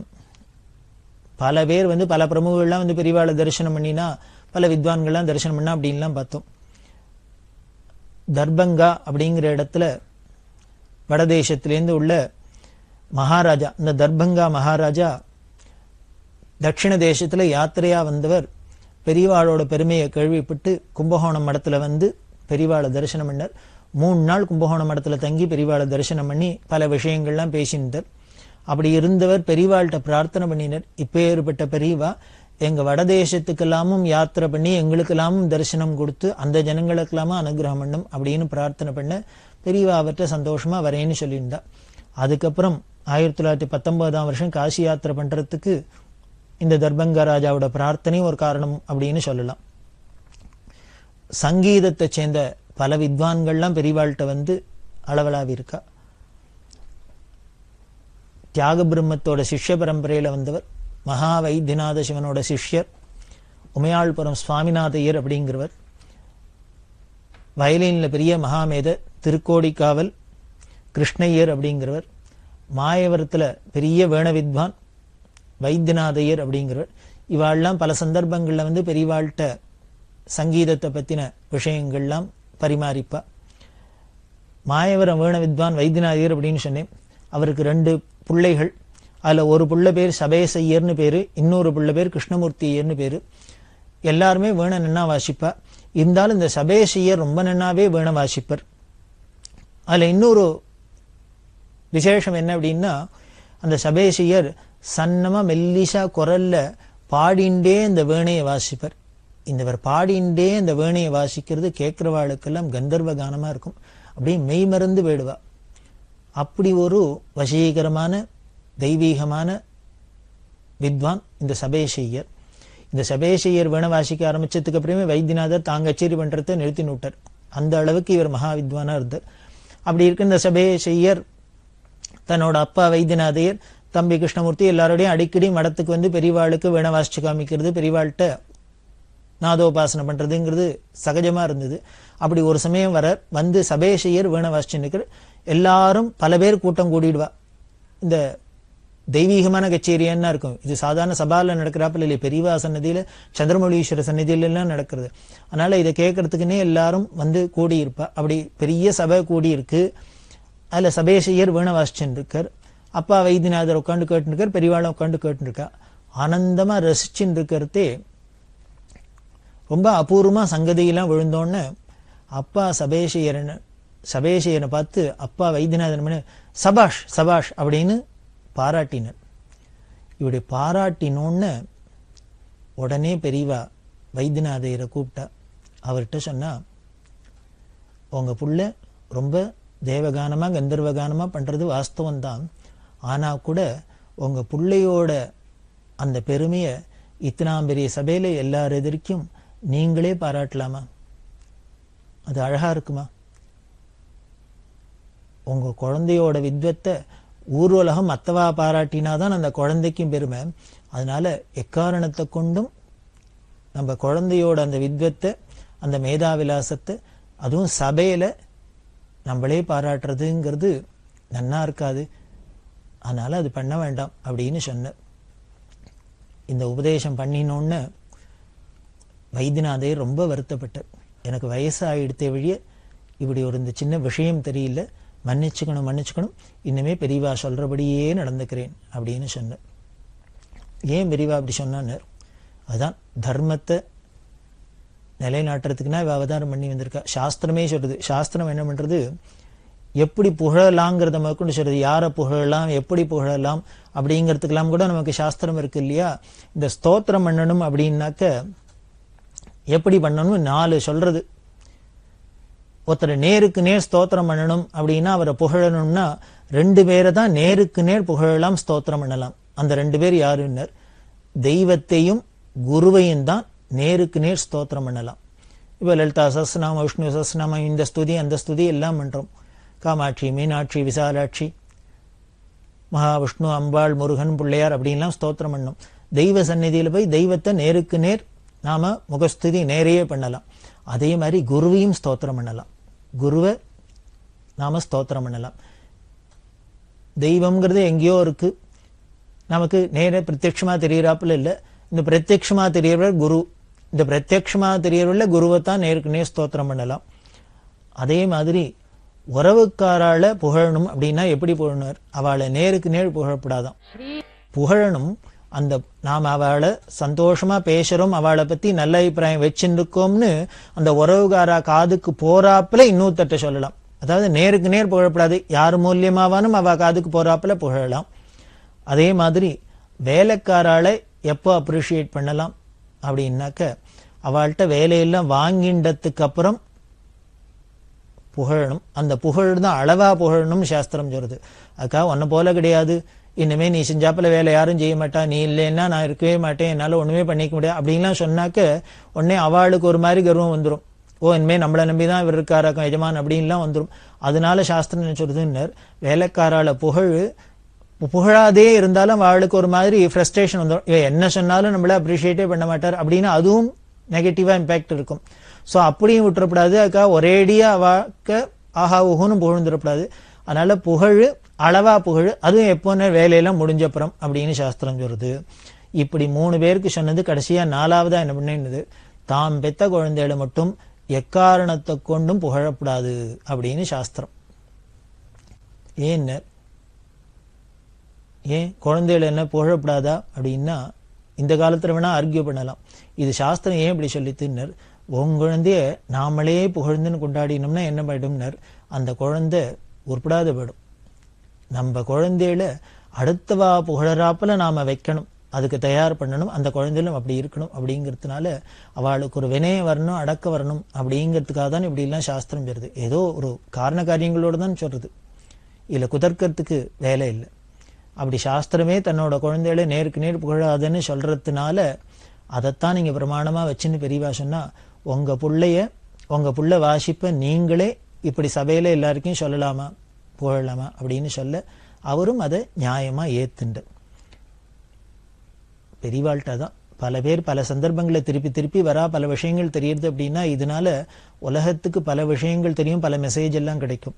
Speaker 5: பல பேர் வந்து பல பிரமுகர்கள்லாம் வந்து பெரியவாளை தரிசனம் பண்ணினா, பல வித்வான்கள்லாம் தரிசனம் பண்ணா அப்படின்லாம் பார்த்தோம். தர்பங்கா அப்படிங்கிற இடத்துல வடதேசத்திலேருந்து உள்ள மகாராஜா, இந்த தர்பங்கா மகாராஜா தட்சிண தேசத்துல யாத்திரையா வந்தவர். பெரியவாளோட பெருமையை கேள்விப்பட்டு கும்பகோணம் மடத்துல வந்து பெரியவாளை தரிசனம் பண்ணார். 3 நாள் கும்பகோணம் மடத்துல தங்கி பெரியவாளை தரிசனம் பண்ணி பல விஷயங்கள்லாம் பேசினார். அப்படி இருந்தவர் பெரியவாள்கிட்ட பிரார்த்தனை பண்ணினார், இப்பேற்பட்ட பெரியவா எங்க வடதேசத்துக்கெல்லாமும் யாத்திரை பண்ணி எங்களுக்கெல்லாமும் தரிசனம் கொடுத்து அந்த ஜனங்களுக்கெல்லாமும் அனுகிரகம் பண்ணும் அப்படின்னு பிரார்த்தனை பண்ண பெரியவா அவர்கிட்ட சந்தோஷமா வரேன்னு சொல்லியிருந்தா. அதுக்கப்புறம் 1919ஆம் வருஷம் காசி யாத்திரை பண்றதுக்கு இந்த தர்பங்கா ராஜாவோட பிரார்த்தனை ஒரு காரணம் அப்படின்னு சொல்லலாம். சங்கீதத்தை சேர்ந்த பல வித்வான்கள்லாம் பெரியவாள்கிட்ட வந்து அளவலாவி இருக்கா. தியாக பிரம்மத்தோட சிஷ்ய பரம்பரையில வந்தவர் மகா வைத்தியநாத சிவனோட சிஷ்யர் உமையாள்புரம் சுவாமிநாதையர் அப்படிங்கிறவர். வயலின்ல பெரிய மகாமேத திருக்கோடிக்காவல் கிருஷ்ணய்யர் அப்படிங்கிறவர். மாயவரத்துல பெரிய வேண வித்வான் வைத்தியநாதையர் அப்படிங்கிறவர். இவாள்லாம் பல சந்தர்ப்பங்கள்ல வந்து பெரியவாள்கிட்ட சங்கீதத்தை பத்தின விஷயங்கள்லாம் பரிமாறிப்பா. மாயவரம் வேண வித்வான் வைத்தியநாதையர் அப்படின்னு சொன்னேன். அவருக்கு 2 பிள்ளைகள். அதுல ஒரு புள்ள பேர் சபேசையர்னு பேரு, இன்னொரு புள்ள பேர் கிருஷ்ணமூர்த்தியர்னு பேரு. எல்லாருமே வேண நன்னா வாசிப்பா. இருந்தாலும் இந்த சபேசையர் ரொம்ப நன்னாவே வேண வாசிப்பர். அதுல இன்னொரு விசேஷம் என்ன அப்படின்னா, அந்த சபேசையர் சன்னமா மெல்லிசா குரல்ல பாடிண்டே இந்த வேணையை வாசிப்பர். இந்தவர் பாடிண்டே இந்த வேணையை வாசிக்கிறது கேட்கிறவாளுக்கெல்லாம் கந்தர்வ கானமா இருக்கும். அப்படியே மெய் மறந்து போயிடுவா. அப்படி ஒரு வசீகரமான தெய்வீகமான வித்வான் இந்த சபேசையர். இந்த சபேசையர் வேண வாசிக்க ஆரம்பிச்சதுக்கு அப்புறமே வைத்தியநாதர் தாங்க கச்சேரி பண்றதை நிறுத்தி நோட்டார். அந்த அளவுக்கு இவர் மகா வித்வானா இருந்தார். அப்படி இருக்க இந்த சபேசையர் தன்னோட அப்பா வைத்தியநாதையர், தம்பி கிருஷ்ணமூர்த்தி எல்லாரோடையும் அடிக்கடி மடத்துக்கு வந்து பெரியவாளுக்கு வேண வாசிச்சு காமிக்கிறது, பெரியவாள்கிட்ட நாதோபாசனை பண்றதுங்கிறது சகஜமா இருந்தது. அப்படி ஒரு சமயம் வந்து சபேசையர் வேண வாசிச்சு நிற்கிற எல்லாரும் பல பேர் கூட்டம் கூடிடுவா. இந்த தெய்வீகமான கச்சேரியான்னா இருக்கும். இது சாதாரண சபால நடக்கிறாப்பில் இல்லை, பெரியவா சன்னதியில சந்திரமௌலீஸ்வர சன்னதியில எல்லாம் நடக்கிறது. அதனால இதை கேட்கறதுக்குன்னே எல்லாரும் வந்து கூடியிருப்பா. அப்படி பெரிய சபை கூடியிருக்கு. அதுல சபேசையர் வேண வாசிச்சுன்னு இருக்கார். அப்பா வைத்தியநாதர் உட்காந்து கேட்டு இருக்கார், பெரியவாளும் உட்காந்து கேட்டு இருக்கா. ஆனந்தமா ரசிச்சுன்னு இருக்கிறதே ரொம்ப அபூர்வமா சங்கதியெல்லாம் விழுந்தோன்னு அப்பா சபேசையனை பார்த்து அப்பா வைத்தியநாதன் சபாஷ் சபாஷ் அப்படின்னு பாராட்டினர். இப்படி பாராட்டினோன்னு உடனே பெரியவா வைத்தியநாதையரை கூப்பிட்டா. அவர்கிட்ட சொன்னா, உங்க புள்ள ரொம்ப தேவகானமா கந்தர்வகானமா பண்றது வாஸ்தவம்தான், ஆனா கூட உங்க புள்ளையோட அந்த பெருமையை இத்தனாம் பெரிய சபையில எல்லார் எதிர்க்கும் நீங்களே பாராட்டலாமா? அது அழகா இருக்குமா? உங்க குழந்தையோட வித்வத்தை ஊர்வலகம் மத்தவா பாராட்டினாதான் அந்த குழந்தைக்கும் பெருமை. அதனால எக்காரணத்தை கொண்டும் நம்ம குழந்தையோட அந்த வித்வத்தை, அந்த மேதாவிலாசத்தை, அதுவும் சபையில நம்மளே பாராட்டுறதுங்கிறது நன்னா இருக்காது, அதனால அது பண்ண வேண்டாம் அப்படின்னு சொன்ன. இந்த உபதேசம் பண்ணினோன்னு வைத்தியநாதையர் ரொம்ப வருத்தப்பட்டார். எனக்கு வயசாயிடுத்தே வழிய இப்படி ஒரு இந்த சின்ன விஷயம் தெரியல, மன்னிச்சுக்கணும், இன்னுமே பெரியவா சொல்றபடியே நடந்துக்கிறேன் அப்படின்னு சொன்ன. ஏன் பெரியவா அப்படி சொன்னான்னு, அதுதான் தர்மத்தை நிலைநாட்டுறதுக்குன்னா இவ அவதாரம் பண்ணி வந்திருக்கா. சாஸ்திரமே சொல்றது. சாஸ்திரம் என்ன பண்றது, எப்படி புகழலாங்கிறத முதற்கொண்டு சொல்றது. யாரை புகழலாம், எப்படி புகழலாம் அப்படிங்கிறதுக்கெல்லாம் கூட நமக்கு சாஸ்திரம் இருக்கு இல்லையா. இந்த ஸ்தோத்திரம் பண்ணணும் அப்படின்னாக்க எப்படி பண்ணணும் 4 சொல்றது. ஒருத்தர் நேருக்கு நேர் ஸ்தோத்திரம் பண்ணணும் அப்படின்னா, அவரை புகழணும்னா 2 பேரை தான் நேருக்கு நேர் புகழலாம், ஸ்தோத்திரம் பண்ணலாம். அந்த 2 பேர் யாருன்னர், தெய்வத்தையும் குருவையும் தான் நேருக்கு நேர் ஸ்தோத்திரம் பண்ணலாம். இப்போ லலிதா சஹஸ்ரநாமம், விஷ்ணு சஹஸ்ரநாமம், இந்த ஸ்துதி அந்த ஸ்துதி எல்லாம் பண்றோம். காமாட்சி, மீனாட்சி, விசாலாட்சி, மகாவிஷ்ணு, அம்பாள், முருகன், பிள்ளையார் அப்படின்லாம் ஸ்தோத்திரம் பண்ணணும். தெய்வ சந்நிதியில போய் தெய்வத்தை நேருக்கு நேர் நாம முகஸ்துதி நேரையே பண்ணலாம். அதே மாதிரி குருவையும் ஸ்தோத்திரம் பண்ணலாம். குருவை நாம ஸ்தோத்திரம் பண்ணலாம். தெய்வம்ங்கிறது எங்கேயோ இருக்கு, நமக்கு நேர பிரத்யட்சமா தெரியறாப்புல இல்லை. இந்த பிரத்யட்சமா தெரியறவர் குரு. இந்த பிரத்யட்சமா தெரியறவர்ல குருவை தான் நேருக்கு நேர் ஸ்தோத்திரம் பண்ணலாம். அதே மாதிரி உறவுக்காரால புகழணும் அப்படின்னா எப்படி புகழணும், அவளை நேருக்கு நேர் புகழப்படாதான். புகழணும், அந்த நாம் அவளை சந்தோஷமா பேசுறோம், அவளை பத்தி நல்ல அபிப்பிராயம் வச்சுருக்கோம்னு அந்த உறவுகாரா காதுக்கு போறாப்புல இன்னொருத்தட்ட சொல்லலாம். அதாவது நேருக்கு நேர் புகழப்படாது, யார் மூலியமாவானும் அவ காதுக்கு போறாப்புல புகழலாம். அதே மாதிரி வேலைக்காரால எப்போ அப்ரிஷியேட் பண்ணலாம் அப்படின்னாக்க, அவள்கிட்ட வேலையெல்லாம் வாங்கிண்டதுக்கு அப்புறம் புகழணும். அந்த புகழ் தான் அளவா புகழணும் சாஸ்திரம் சொல்றது. அக்கா ஒன்ன போல கிடையாது, இனிமே நீ செஞ்சாப்புல வேலை யாரும் செய்ய மாட்டா, நீ இல்லைன்னா நான் இருக்கவே மாட்டேன், என்னால ஒண்ணுமே பண்ணிக்க முடியாது அப்படின்லாம் சொன்னாக்க உடனே அவளுக்கு ஒரு மாதிரி கர்வம் வந்துடும். ஓ இனிமே நம்மளை நம்பிதான் இவர் இருக்காராக்கம் எஜமான் அப்படின்லாம் வந்துடும். அதனால சாஸ்திரம் என்ன சொல்றதுன்னு, வேலைக்காரால புகழாதே இருந்தாலும் அவளுக்கு ஒரு மாதிரி ஃப்ரஸ்ட்ரேஷன் வந்துடும். இவ என்ன சொன்னாலும் நம்மள அப்ரிஷியேட்டே பண்ண மாட்டார் அப்படின்னு அதுவும் நெகட்டிவா இம்பாக்ட் இருக்கும். ஸோ அப்படியும் விட்டுறப்படாது. அக்கா ஒரேடியா அவாக்க ஆஹா ஊஹுன்னு புகழ்ந்துடப்படாது. அதனால புகழ் அளவா புகழ், அதுவும் எப்போன்னு வேலையெல்லாம் முடிஞ்சப்புறம் அப்படின்னு சாஸ்திரம் சொல்றது. இப்படி 3 பேருக்கு சொன்னது. கடைசியா 4வதா என்ன பண்ணது, தாம் பெத்த குழந்தைகளை மட்டும் எக்காரணத்தை கொண்டும் புகழப்படாது அப்படின்னு சாஸ்திரம். ஏன் குழந்தைகள் என்ன புகழப்படாதா அப்படின்னா, இந்த காலத்துல வேணா ஆர்கியூ பண்ணலாம். இது சாஸ்திரம் ஏன் இப்படி சொல்லித்துன்னர், உன் குழந்தைய நாமளே புகழ்ந்துன்னு கொண்டாடினோம்னா என்ன போயிடும்னர், அந்த குழந்தை உருப்படாத போயிடும். நம்ம குழந்தையில அடுத்தவா புகழறாப்புல நாம வைக்கணும், அதுக்கு தயார் பண்ணணும். அந்த குழந்தையிலும் அப்படி இருக்கணும். அப்படிங்கிறதுனால அவளுக்கு ஒரு வினயம் வரணும், அடக்க வரணும் அப்படிங்கிறதுக்காக தான் இப்படி எல்லாம் சாஸ்திரம் சொல்றது. ஏதோ ஒரு காரண காரியங்களோடு தான் சொல்றது, இல்ல குதர்க்கறதுக்கு வேலை இல்லை. அப்படி சாஸ்திரமே தன்னோட குழந்தைகளை நேருக்கு நேர் புகழாதுன்னு சொல்றதுனால அதைத்தான் நீங்க பிரமாணமா வச்சுன்னு பெரியவா சொன்னா, உங்க புள்ள வாசிப்ப நீங்களே இப்படி சபையில எல்லாருக்கும் சொல்லலாமா, புகழலாமா அப்படின்னு சொல்ல அவரும் அதை நியாயமா ஏத்துண்டு. பெரியவாள்கிட்ட தான் பல பேர் பல சந்தர்ப்பங்களை திருப்பி வரா பல விஷயங்கள் தெரியுது அப்படின்னா, இதனால உலகத்துக்கு பல விஷயங்கள் தெரியும், பல மெசேஜ் எல்லாம் கிடைக்கும்.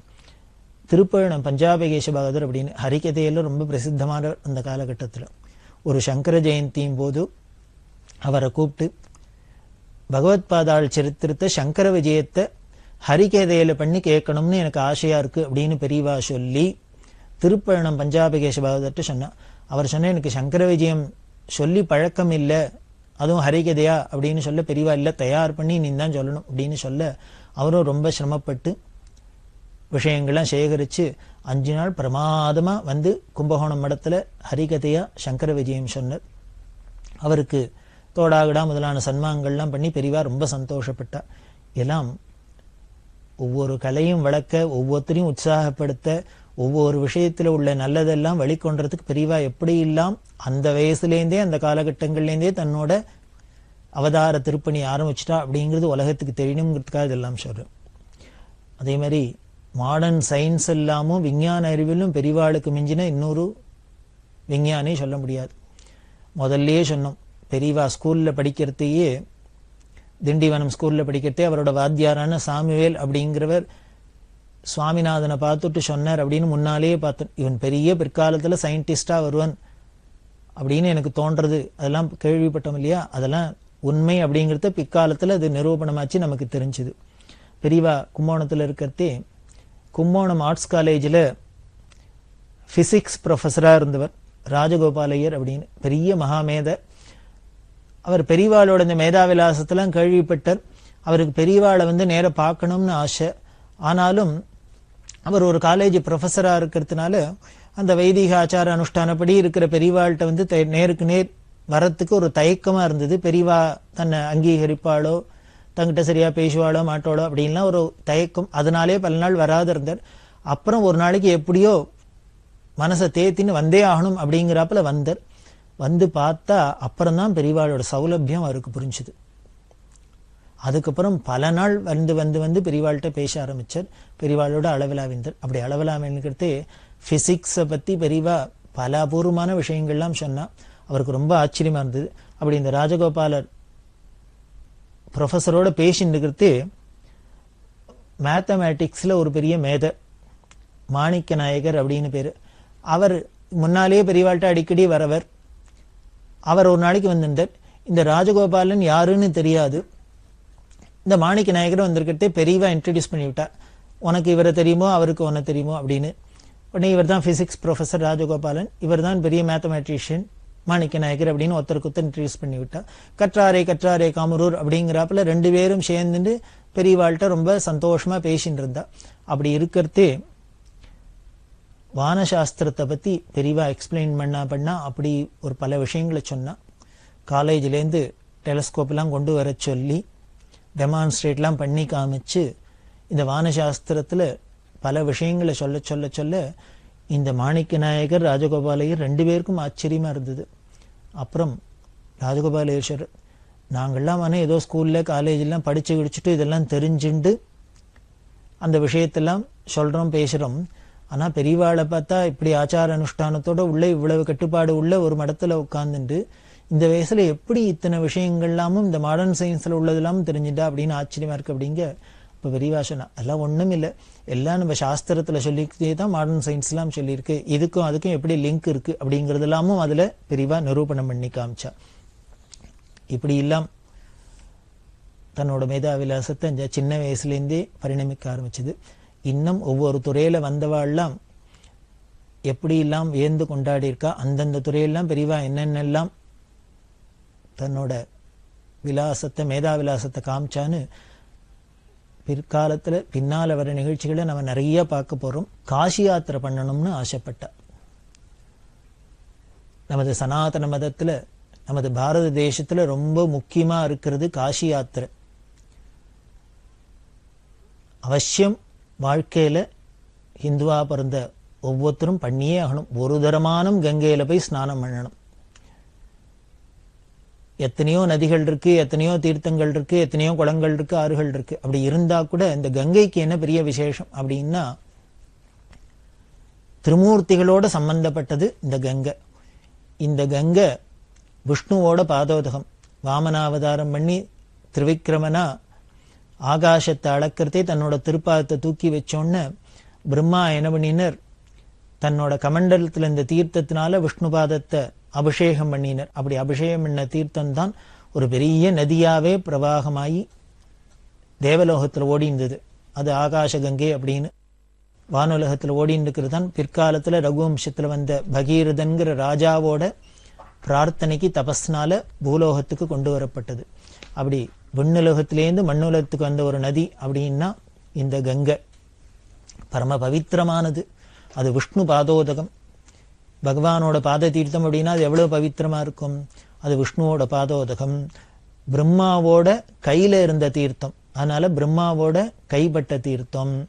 Speaker 5: திருப்பழனம் பஞ்சாபகேஷ பகதூர் அப்படின்னு ஹரிகதையெல்லாம் ரொம்ப பிரசித்தமான அந்த காலகட்டத்தில் ஒரு சங்கர ஜெயந்தியும் போது அவரை கூப்பிட்டு பகவத்பாதாள் சரித்திரத்தை சங்கர விஜயத்தை ஹரிகதையில பண்ணி கேட்கணும்னு எனக்கு ஆசையா இருக்கு அப்படின்னு பெரியவா சொல்லி திருப்பழனம் பஞ்சாபகேஷ பகதூர்கிட்ட சொன்னா. அவர் சொன்ன, எனக்கு சங்கர விஜயம் சொல்லி பழக்கம் இல்லை, அதுவும் ஹரிகதையா அப்படின்னு சொல்ல பெரியவா இல்லை, தயார் பண்ணி நீ தான் சொல்லணும் அப்படின்னு சொல்ல அவரும் ரொம்ப சிரமப்பட்டு விஷயங்கள்லாம் சேகரிச்சு 5 நாள் பிரமாதமா வந்து கும்பகோணம் மடத்துல ஹரிகதையா சங்கர விஜயம் சொன்னார். அவருக்கு தோடாகடா முதலான சன்மானங்கள்லாம் பண்ணி பெரியவா ரொம்ப சந்தோஷப்பட்டா. எல்லாம் ஒவ்வொரு கலையும் வளர்க்க, ஒவ்வொருத்தரையும் உற்சாகப்படுத்த, ஒவ்வொரு விஷயத்துல உள்ள நல்லதெல்லாம் வெளிக்கொண்டதுக்கு பெரியவா எப்படி இல்லாம் அந்த வயசுலேருந்தே அந்த காலகட்டங்கள்லேருந்தே தன்னோட அவதார திருப்பணி ஆரம்பிச்சிட்டா அப்படிங்கிறது உலகத்துக்கு தெரியணுங்கிறதுக்காக இதெல்லாம் சொல்றேன். அதே மாதிரி மாடர்ன் சயின்ஸ் எல்லாமும் விஞ்ஞான அறிவிலும் பெரியவாளுக்கு மிஞ்சின இன்னொரு விஞ்ஞானே சொல்ல முடியாது. முதல்லயே சொன்னோம், பெரியவா ஸ்கூல்ல படிக்கிறதையே, திண்டிவனம் ஸ்கூல்ல படிக்கிறதே அவரோட வாத்தியாரான சாமுவேல் அப்படிங்கிறவர் சுவாமிநாதனை பார்த்துட்டு சொன்னார் அப்படின்னு முன்னாலேயே பார்த்தோம். இவன் பெரிய பிற்காலத்துல சயின்டிஸ்டா வருவன் அப்படின்னு எனக்கு தோன்றது. அதெல்லாம் கேள்விப்பட்டோம் இல்லையா? அதெல்லாம் உண்மை அப்படிங்கிறத பிற்காலத்துல அது நிரூபணமாச்சு, நமக்கு தெரிஞ்சுது. பெரியவா கும்போணத்துல இருக்கிறதே, கும்போணம் ஆர்ட்ஸ் காலேஜில் பிசிக்ஸ் ப்ரொஃபஸரா இருந்தவர் ராஜகோபாலையர் அப்படின்னு பெரிய மகாமேத. அவர் பெரியவாளோட இந்த மேதாவிலாசத்தெல்லாம் கேள்விப்பட்டார். அவருக்கு பெரியவாளை நேர பார்க்கணும்னு ஆசை. ஆனாலும் அவர் ஒரு காலேஜ் ப்ரொஃபஸரா இருக்கிறதுனால அந்த வைதிக ஆச்சார அனுஷ்டானப்படி இருக்கிற பெரியவாள்கிட்ட நேருக்கு நேர் வரத்துக்கு ஒரு தயக்கமா இருந்தது. பெரியவா தன்னை அங்கீகரிப்பாளோ, தங்கிட்ட சரியா பேசுவாளோ மாட்டோளோ அப்படின்லாம் ஒரு தயக்கம். அதனாலே பல நாள் வராது இருந்தார். அப்புறம் ஒரு நாளைக்கு எப்படியோ மனசை தேத்தின்னு வந்தே ஆகணும் அப்படிங்கிறாப்புல வந்தார். வந்து பார்த்தா அப்புறம்தான் பெரியவாளோட சௌலபியம் அவருக்கு புரிஞ்சுது. அதுக்கப்புறம் பல நாள் வந்து வந்து வந்து பெரியவாள்கிட்ட பேச ஆரம்பிச்சார். பெரியவாளோட அளவிலாவிந்தார். அப்படி அளவிலாவின்னுக்கிறதே பிசிக்ஸை பத்தி பெரியவா பல அபூர்வமான விஷயங்கள்லாம் சொன்னா. அவருக்கு ரொம்ப ஆச்சரியமா இருந்தது. அப்படி இந்த ராஜகோபாலர் ப்ரொஃபஸரோட பேசிட்டு இருக்கிறது, மேத்தமேட்டிக்ஸ்ல ஒரு பெரிய மேத மாணிக்க நாயகர் அப்படின்னு பேரு. அவர் முன்னாலேயே பெரியவாள்கிட்ட அடிக்கடி வரவர். அவர் ஒரு நாளைக்கு வந்திருந்தார். இந்த ராஜகோபாலன் யாருன்னு தெரியாது. இந்த மாணிக்க நாயகர் வந்திருக்கிறதே பெரியவா இன்ட்ரடியூஸ் பண்ணிவிட்டா. உனக்கு இவரை தெரியுமோ, அவருக்கு உன்னை தெரியுமோ அப்படின்னு. உடனே இவர் தான் பிசிக்ஸ் ப்ரொஃபஸர் ராஜகோபாலன், இவர் தான் பெரிய மேத்தமேட்டிஷியன் மாணிக்க நாயகர் அப்படின்னு ஒருத்தருக்கு இன்ட்ரடியூஸ் பண்ணிவிட்டா. கற்றாரே கற்றாரே காமரூர் அப்படிங்கிறாப்புல ரெண்டு பேரும் சேர்ந்துட்டு பெரியவாள்கிட்ட ரொம்ப சந்தோஷமா பேசிட்டு இருந்தா. அப்படி இருக்கிறதே வானசாஸ்திரத்தை பத்தி பெரியவா எக்ஸ்பிளைன் பண்ணா அப்படி ஒரு பல விஷயங்களை சொன்னா. காலேஜ்லேருந்து டெலஸ்கோப்லாம் கொண்டு வர சொல்லி டெமான்ஸ்ட்ரேட்லாம் பண்ணி காமிச்சு இந்த வானசாஸ்திரத்துல பல விஷயங்களை சொல்ல சொல்ல சொல்ல இந்த மாணிக்க நாயகர் ராஜகோபாலையர் ரெண்டு பேருக்கும் ஆச்சரியமா இருந்தது. அப்புறம் ராஜகோபாலையர், நாங்கள்லாம் ஏதோ ஸ்கூல்ல காலேஜெல்லாம் படிச்சு கிடிச்சிட்டு இதெல்லாம் தெரிஞ்சுண்டு அந்த விஷயத்தெல்லாம் சொல்றோம் பேசுறோம். ஆனா பெரியவாளை பார்த்தா இப்படி ஆச்சார அனுஷ்டானத்தோட உள்ள இவ்வளவு கட்டுப்பாடு உள்ள ஒரு மடத்துல உட்கார்ந்துட்டு இந்த வயசுல எப்படி இத்தனை விஷயங்கள்லாமும் இந்த மாடர்ன் சயின்ஸ்ல உள்ளதெல்லாம் தெரிஞ்சுட்டா அப்படின்னு ஆச்சரியமா இருக்கு அப்படிங்க. இப்ப பெரியவா சொன்னா, அதெல்லாம் ஒண்ணும் இல்லை, எல்லாம் நம்ம சாஸ்திரத்துல சொல்லிக்கிட்டே தான் மாடர்ன் சயின்ஸ் எல்லாம் சொல்லியிருக்கு. இதுக்கும் அதுக்கும் எப்படி லிங்க் இருக்கு அப்படிங்கறது எல்லாமும் அதுல பெரியவா நிரூபணம் பண்ணி காமிச்சா. இப்படி எல்லாம் தன்னோட மேதாவிலாசத்தை இந்த சின்ன வயசுலேருந்தே பரிணமிக்க ஆரம்பிச்சது. இன்னும் ஒவ்வொரு துறையில வந்தவாள்லாம் எப்படி எல்லாம் வியந்து கொண்டாடி இருக்கா. அந்தந்த துறையெல்லாம் பெரியவா என்னென்னலாம் தன்னோட விலாசத்தை மேதாவிலாசத்தை காமிச்சான்னு பிற்காலத்துல பின்னால வர நிகழ்ச்சிகளை நம்ம நிறைய பார்க்க போறோம். காசி யாத்திரை பண்ணணும்னு ஆசைப்பட்டா. நமது சனாதன மதத்துல, நமது பாரத தேசத்துல ரொம்ப முக்கியமா இருக்கிறது காசி யாத்திரை. அவசியம் வாழ்க்கையில ஹிந்துவா பிறந்த ஒவ்வொருத்தரும் பண்ணியே ஆகணும். ஒரு தரமானும் கங்கையில போய் ஸ்நானம் பண்ணணும். எத்தனையோ நதிகள் இருக்கு, எத்தனையோ தீர்த்தங்கள் இருக்கு, எத்தனையோ குளங்கள் இருக்கு, ஆறுகள் இருக்கு. அப்படி இருந்தா கூட இந்த கங்கைக்கு என்ன பெரிய விசேஷம் அப்படின்னா, திருமூர்த்திகளோட சம்பந்தப்பட்டது இந்த கங்கை. இந்த கங்கை விஷ்ணுவோட பாதோதகம். வாமனாவதாரம் பண்ணி திரிவிக்ரமனா ஆகாசத்தை அளக்கிறதே தன்னோட திருப்பாதத்தை தூக்கி வச்சோன்னு பிரம்மா என்ன பண்ணினர், தன்னோட கமண்டலத்துல இந்த தீர்த்தத்தினால விஷ்ணு பாதத்தை அபிஷேகம் பண்ணினர். அப்படி அபிஷேகம் பண்ண தீர்த்தம் தான் ஒரு பெரிய நதியாவே பிரவாகமாயி தேவலோகத்துல ஓடி இருந்தது. அது ஆகாச கங்கை அப்படின்னு வானுலகத்துல ஓடின்னு இருக்கிறது தான். பிற்காலத்துல ரகுவம்சத்துல வந்த பகீரதன்கிற ராஜாவோட பிரார்த்தனைக்கு தபஸ்னால பூலோகத்துக்கு கொண்டு வரப்பட்டது. அப்படி விண்ணுலகத்திலேருந்து மண்ணுலகத்துக்கு வந்த ஒரு நதி அப்படின்னா இந்த கங்கை பரம பவித்திரமானது. அது விஷ்ணு பாதோதகம். பகவானோட பாத தீர்த்தம் அப்படின்னா அது எவ்வளவு பவித்திரமா இருக்கும். அது விஷ்ணுவோட பாதோதகம். பிரம்மாவோட கையில இருந்த தீர்த்தம், அதனால பிரம்மாவோட கைப்பட்ட தீர்த்தம்.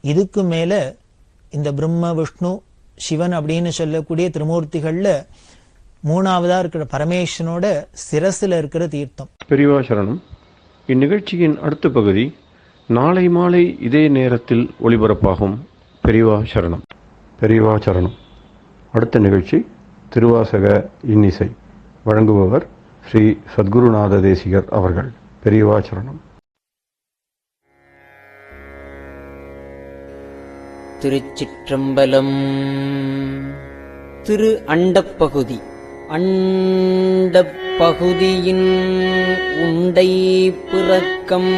Speaker 5: இதுக்கு மேல இந்த பிரம்ம விஷ்ணு சிவன் அப்படின்னு சொல்லக்கூடிய திருமூர்த்திகள்ல மூணாவதா இருக்கிற பரமேஸ்வரனோட சிரசுல இருக்கிற தீர்த்தம்.
Speaker 1: பெரியவா சரணம். இந்நிகழ்ச்சியின் அடுத்த பகுதி நாளை மாலை இதே நேரத்தில் ஒளிபரப்பாகும். பெரியவா சரணம். பெரியவா சரணம். அடுத்த நிகழ்ச்சி திருவாசக இன்னிசை. வழங்குபவர் ஸ்ரீ சத்குருநாத தேசிகர் அவர்கள். பெரியவா சரணம்.
Speaker 6: திருச்சிற்றம்பலம். திரு அண்டப்பகுதி. அண்டப்பகுதியின் உண்டை பிறக்கம்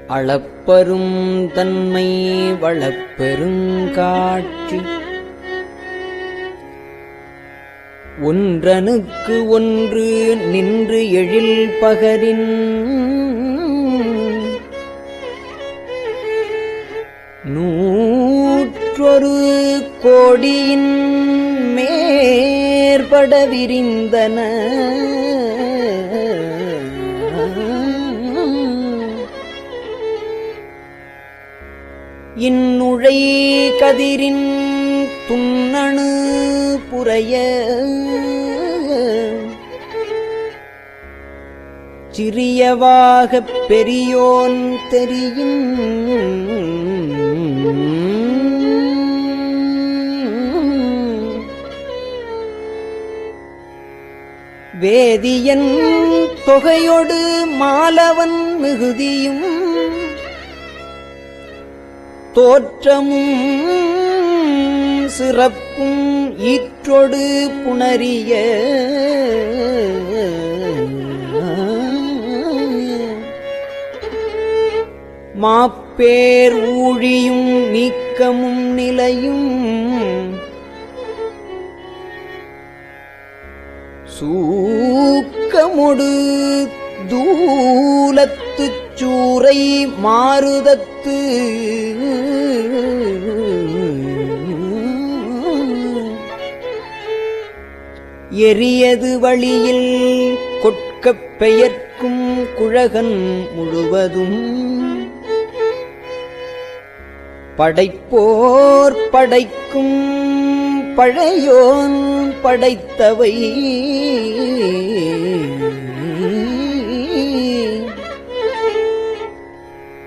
Speaker 6: அளப்பரும் தன்மை வளப்பெருங்காட்சி ஒன்றனுக்கு ஒன்று நின்று எழில் பகரின் நூற்றொரு கோடியின் மேற்பட விரிந்தன இன்னுழை கதிரின் துண்ணணு புரைய சிறியவாகப் பெரியோன் தெரியும் வேதியன் தொகையொடு மாலவன் மிகுதியும் தோற்றமும் சிறப்பும் ஈற்றொடு புணரிய மாப்பேர் ஊழியும் நீக்கமும் நிலையும் சூக்கமொடு தூலத்துச் சூரை மாருதத்து எரியது வழியில் கொட்கப் பெயர்க்கும் குழகன் முழுவதும் படைப்போர் படைக்கும் பழையோன் படைத்தவை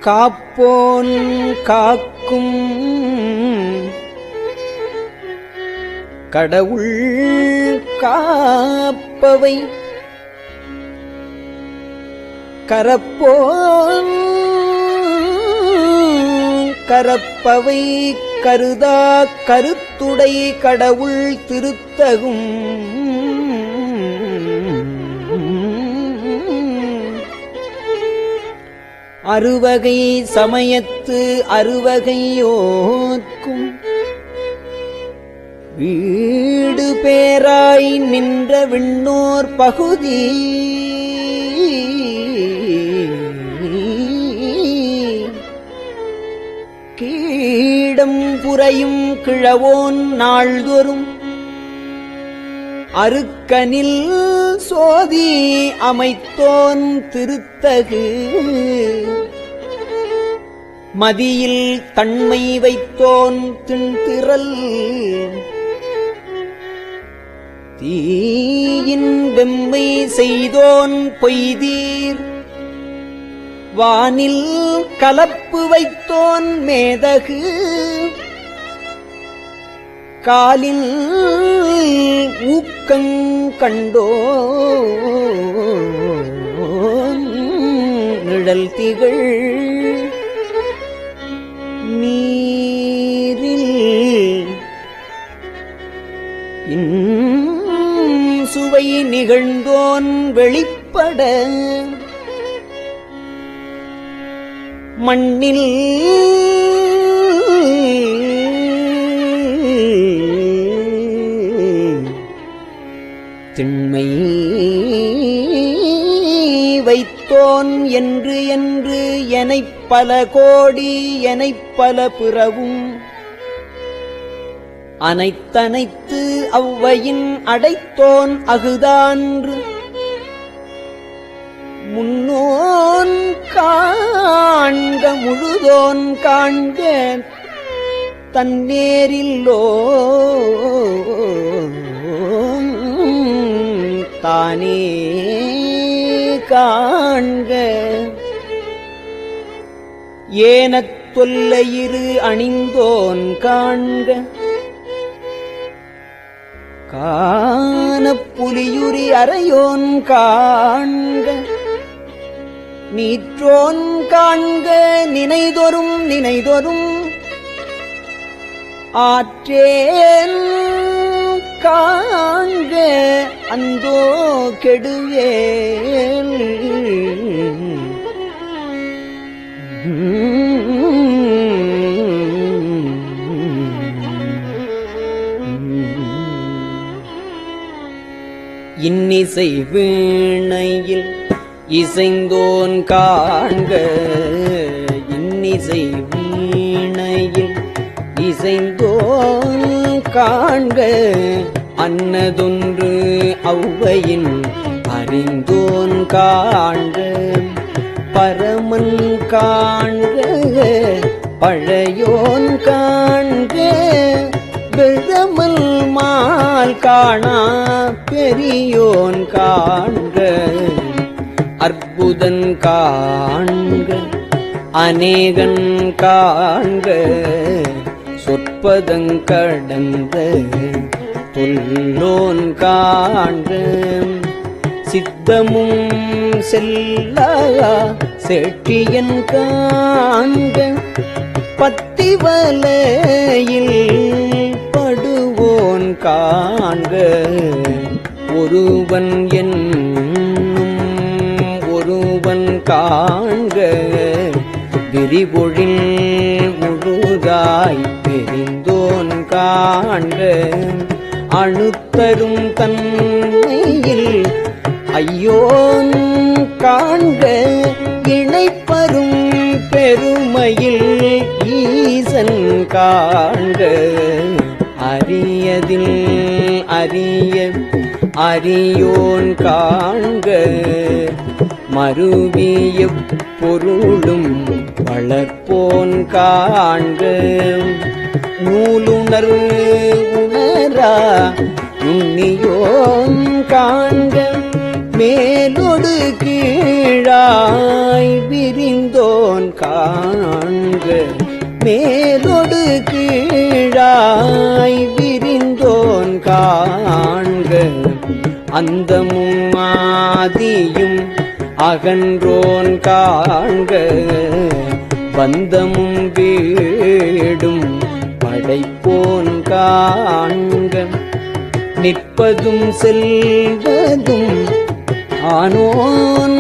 Speaker 6: காப்போன் காக்கும் கடவுள் காப்பவை கரப்போன் கரப்பவை கருதா கருத்துடை கடவுள் திருத்தகும் அறுவகை சமயத்து அறுவகையோர்க்கும் வீடு பேராய் நின்ற விண்ணோர் பகுதி கீடம் புரையும் கிழவோன் நாள்தோறும் அருக்கனில் சோதி அமைத்தோன் திருத்தகு மதியில் தன்மை வைத்தோன் திண்திறல் தீயின் வெம்மை செய்தோன் பொய்தீர் வானில் கலப்பு வைத்தோன் மேதகு காலில் ஊக்கங் கண்டோன் நிழல் திகழ் நீரில் சுவை நிகழ்ந்தோன் வெளிப்பட மண்ணில் திண்மை வைத்தோன் என்று என்று எனைப் பல கோடி எனைப் பல பிறவும் அனைத்தனைத்து அவ்வையின் அடைத்தோன் அகுதான்று முன்னோன் காண்க முழுதோன் காண்க தன்னேரில்லோ தானே காண்க ஏனத் தொல்லையிரு அணிந்தோன் காண்க காணப் புலியுரி அறையோன் காண்க நீற்றோன் காண்க நினைதொரும் நினைதொரும் ஆற்றேன் காண்க அந்தோ கெடுவேன் இன்னிசை வீணையில் இசைந்தோன் காண்க இன்னிசை வீணையில் இசைந்தோன் காண்க அன்னதொன்று ஔவையின் அறிந்தோன் காண்க பரமன் காண்க பழையோன் காண்க பெருமல் மால் காணா பெரியோன் காண்க அற்புதன் காண்க அநேகன் காண்க சொற்பதங்கடந்த தொல்லோன் காண்க சித்தமும் செல்லா செட்டியன் காண்க பத்திவலையில் படுவோன் காண்க ஒருவன் என்னும் ஒருவன் காண்க விரிபொழில் முழுதாய் தெரிந்தோன் காண்க அணுத்தரும் தன்மையில் ஐயோன் காண்க இணைப்பரும் பெருமையில் ஈசன் காண்க அரியதில் அரிய அரியோன் காண்க மருவிய பொருளும் வளர்ப்போன் காண்க நூலுணர் உணரா நுண்ணியோன் காண்க மேலொடு கீழாய் விரிந்தோன் காண்க மேலொடு கீழாய் விரிந்தோன் காண்க அந்தமும் ஆதியும் அகன்றோன் காண்க பந்தமும் வீடும் படைப்போன் காண்க நிற்பதும் செல்வதும் ஆனோன்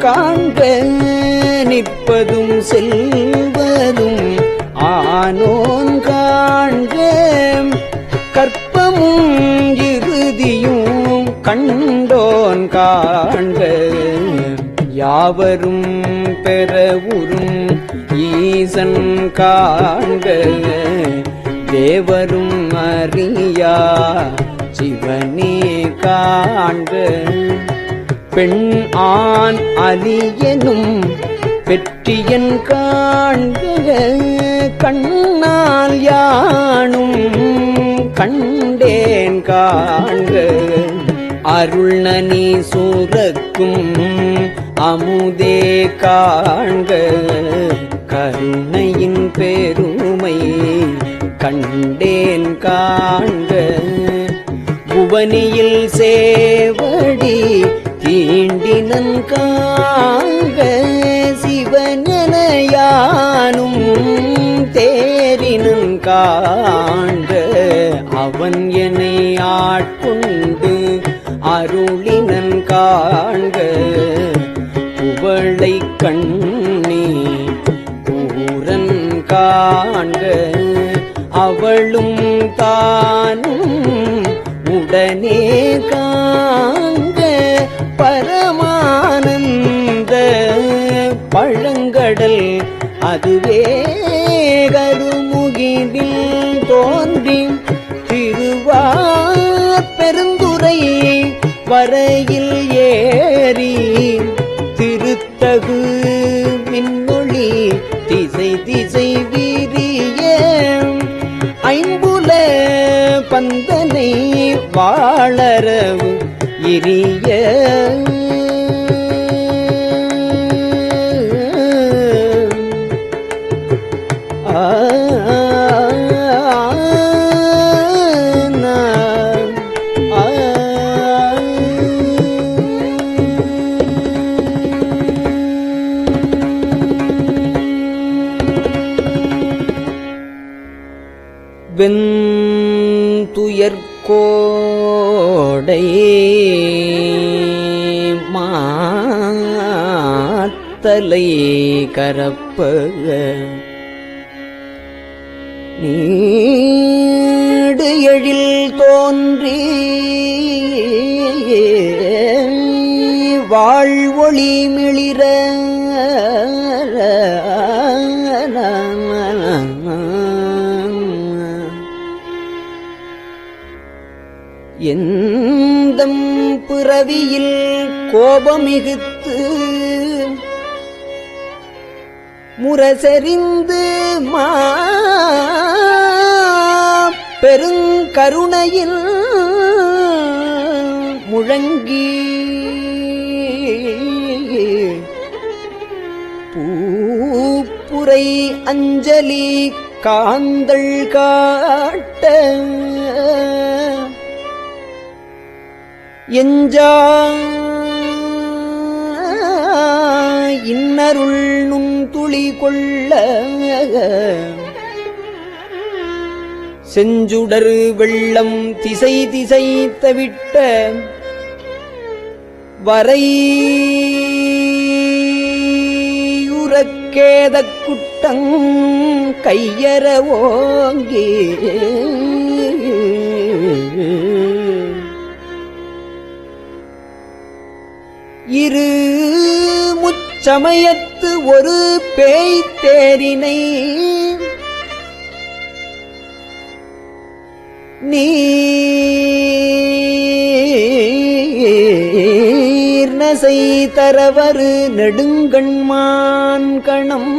Speaker 6: காண்க நிற்பதும் செல்வதும் ஆனோன் காண்க கற்பமும் இறுதியும் கண்டோன் காண்க யாவரும் பெறவுறும் ஈசன் காண்க தேவரும் அறியா சிவனே காண்க பெண் ஆண் அலியனும் பெற்றியன் காண்க கண்ணால் யானும் கண்டேன் காண்க அருள்நனி சூரக்கும் அமுதே காண்க கருணையின் பெருமை கண்டேன் காண்க புவனியில் சேவடி தீண்டினன் காண்க சிவனென யானும் தேரினன் காண்க அவன் என்னை ஆட்கொண்டு அருளினன் காண்க புவளை கண்ணி பூரன் காண்க அவளும் தானும் உடனே காண்க பரமானந்த பழங்கடல் அதுவே கருமுகிலில் தோன்றி பெருந்துரை வரையில் ஏறி திருத்தகு மின்னொளி திசை திசை வீரிய ஐம்புல பந்தனை வாழறவு இரிய வெந்துயர்கோடை மாத்தலை கரப்ப நீடு எழில் தோன்றி வாழ்வொளி மிளிர எந்தம் பிறவியில் கோபமிகுத்து முரசறிந்து பெருங்கருணையில் முழங்கி பூப்புரை அஞ்சலி காந்தள் காட்ட எஞ்சா இன்னருள் நுண்துளி கொள்ள செஞ்சுடரு வெள்ளம் திசை திசை தவிட்ட வரையுறக்கேதக் குட்டங் கையற ஓங்கி இரு முச்சமயத்து ஒரு பேய் தேரினை நீர்நசை தரவரு நெடுங்கண்மான் கணம்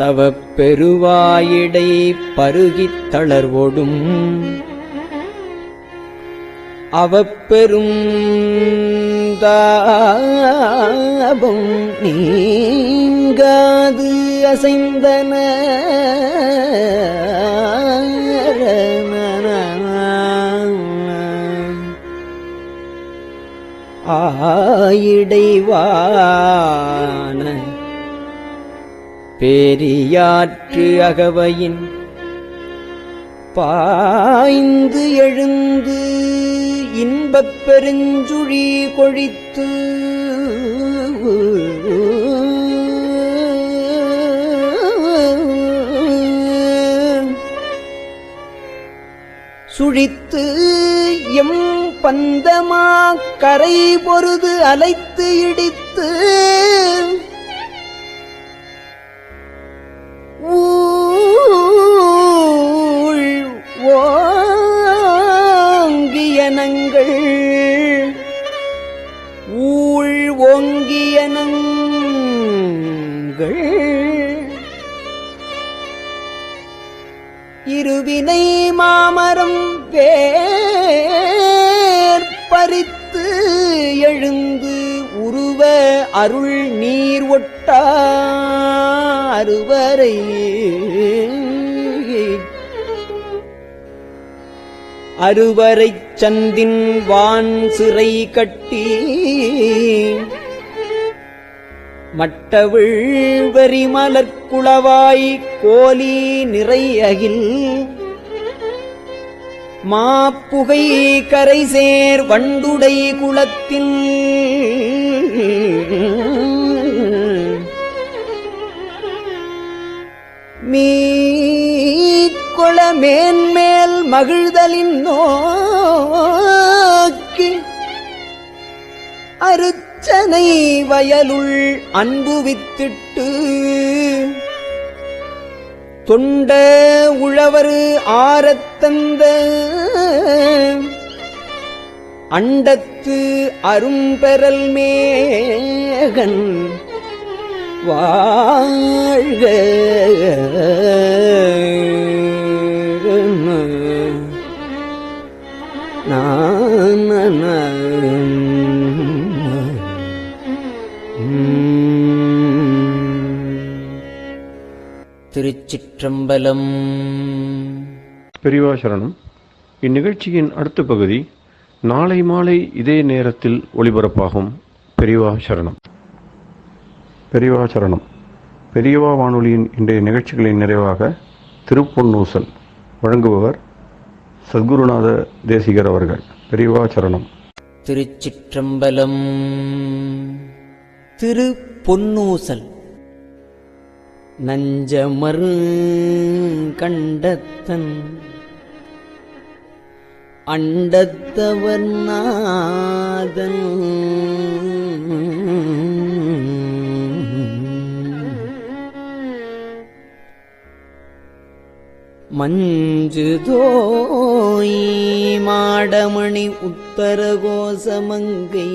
Speaker 6: தவப் பெருவாயிடை பருகித் தளர்வொடும் அவப்பெரும் தாபம் நீங்காது அசைந்தன ஆயிடைவான பெரியாற்று அகவையின் பாய்ந்து எழுந்து இன்பப் பெருஞ்சுழி கொழித்து சுழித்து எம் பந்தமா கரை பொருது அலைத்து இடித்து ஓங்கியனங்கள் ஊழ் ஓங்கியனங்கள் இருவினை மாமரம் வேற்பறித்து எழுந்து உருவ அருள் நீர் ஒட்டா அருவரை அருவரைச் சந்தின் வான் சிறை கட்டி மட்டவிழ் வெறிமலர்குளவாய் கோலி நிறை அகில் மாப்புகை கரைசேர் வண்டுடை குளத்தில் மீக்கொள மேன்மேல் மகிழ்தலின் நோக்கி அருச்சனை வயலுள் அன்பு வித்திட்டு தொண்ட உழவர் ஆரத்தந்த அண்டத்து அரும்பெறல் மேகன் வாழ்க. திருச்சிற்றம்பலம்.
Speaker 1: பெரியவா சரணம். இந்நிகழ்ச்சியின் அடுத்த பகுதி நாளை மாலை இதே நேரத்தில் ஒளிபரப்பாகும். பெரியவா சரணம். பெரியவா சரணம். பெரியவா வானொலியின் இன்றைய நிகழ்ச்சிகளின் நிறைவாக திருப்பொன்னூசல் வழங்குபவர் சத்குருநாத தேசிகர் அவர்கள். பெரியவா சரணம்.
Speaker 6: திருச்சிற்றம்பலம். திருப்பொன்னூசல். நஞ்சமர் கண்டத்தன் அண்டத்தவர் நாதன் மஞ்சுதோய் மாடமணி உத்தரகோசமங்கை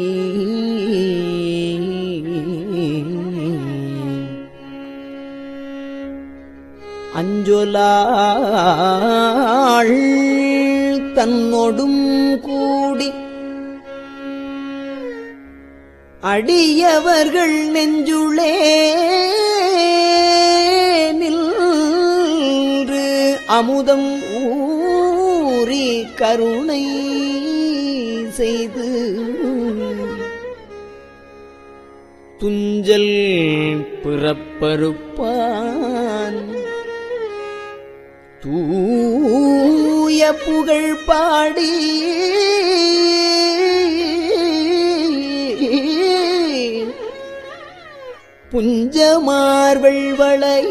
Speaker 6: அஞ்சொலாள் தன்னொடும் கூடி அடியவர்கள் நெஞ்சுளே நின்று அமுதம் ஊறி கருணை செய்து துஞ்சல் பிறப்பறுப்பான் தூய புகழ் பாடி புஞ்சமார்வள் வளை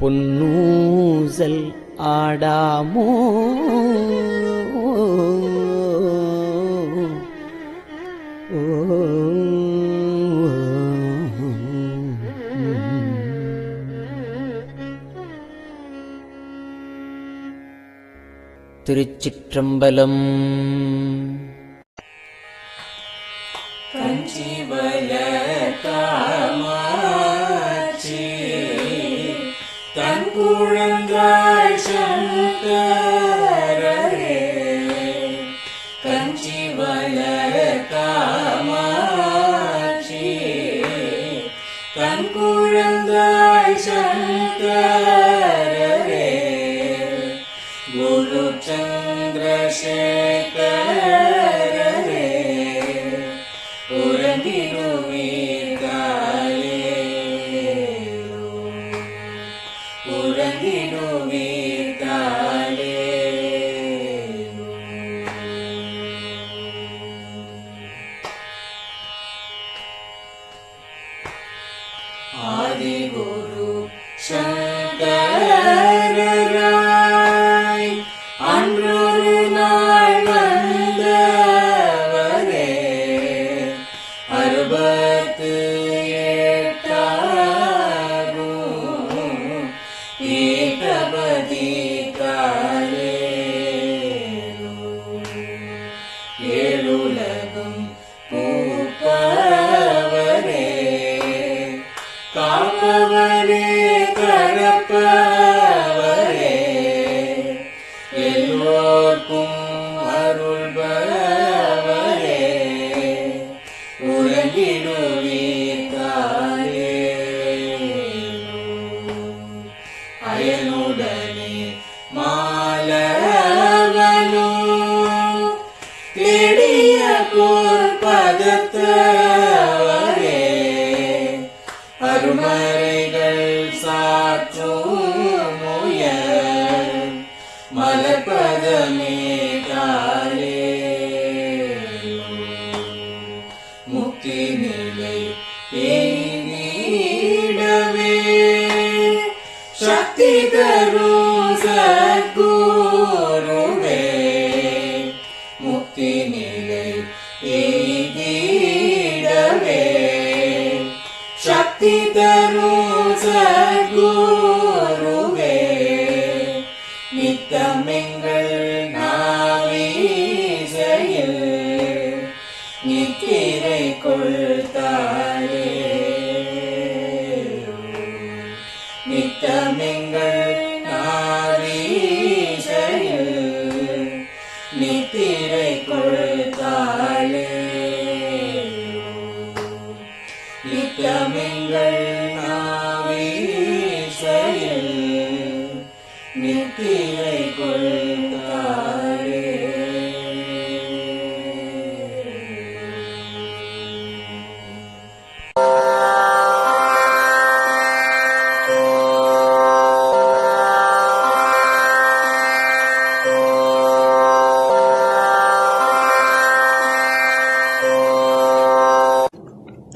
Speaker 6: பொன்னூசல் ஆடாமோ திருச்சிற்றம்பலம்.
Speaker 7: கஞ்சிவல காமாட்சி தன் குழந்தாய் சங்கரரே. கஞ்சிவல காமாட்சி தன் குழந்தாய் சங்கரரே. குரு சந்திரசேகரரே உறங்கிடுவீர்களே உறங்கிடுவீர்களே. ஆதிகுரு சங்கரராய் அன்றொரு நாள் வந்தவரே. 68 பீட்டபதி காலேலோ. ஏழுலகும் பூப்பவரே காப்பவரே கரப்பவரே. எல்லோர்க்கும் அருள்பவரே உறங்கிடுவீர்களே. அயனுடனே மாலவனோ தேடிய பொற்பதத்தவரே. அருமறைகள் சாற்றும் முயல் மலர்பதமே காலேலோ. முக்தி நிலை எய்திடவே சக்தி தரும் சத்குருவே. தரும் சத்குருவே நித்தமெங்கள் நாவீசையில் நித்திரை கொள்தாளே நித்தமெங்கள் நாவீசையில் நித்திரை கொள்தாளே நித்தமெங்கள் நாவீசையில் நித்திரை கொள்தாளே.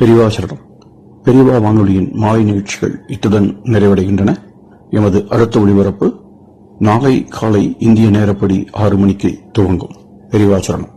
Speaker 1: பெரியவா சரணம். பெரியவா வானொலியின் மாலை நிகழ்ச்சிகள் இத்துடன் நிறைவடைகின்றன. எமது அடுத்த ஒளிபரப்பு நாளை காலை இந்திய நேரப்படி 6 மணிக்கு துவங்கும். பெரியவா சரணம்.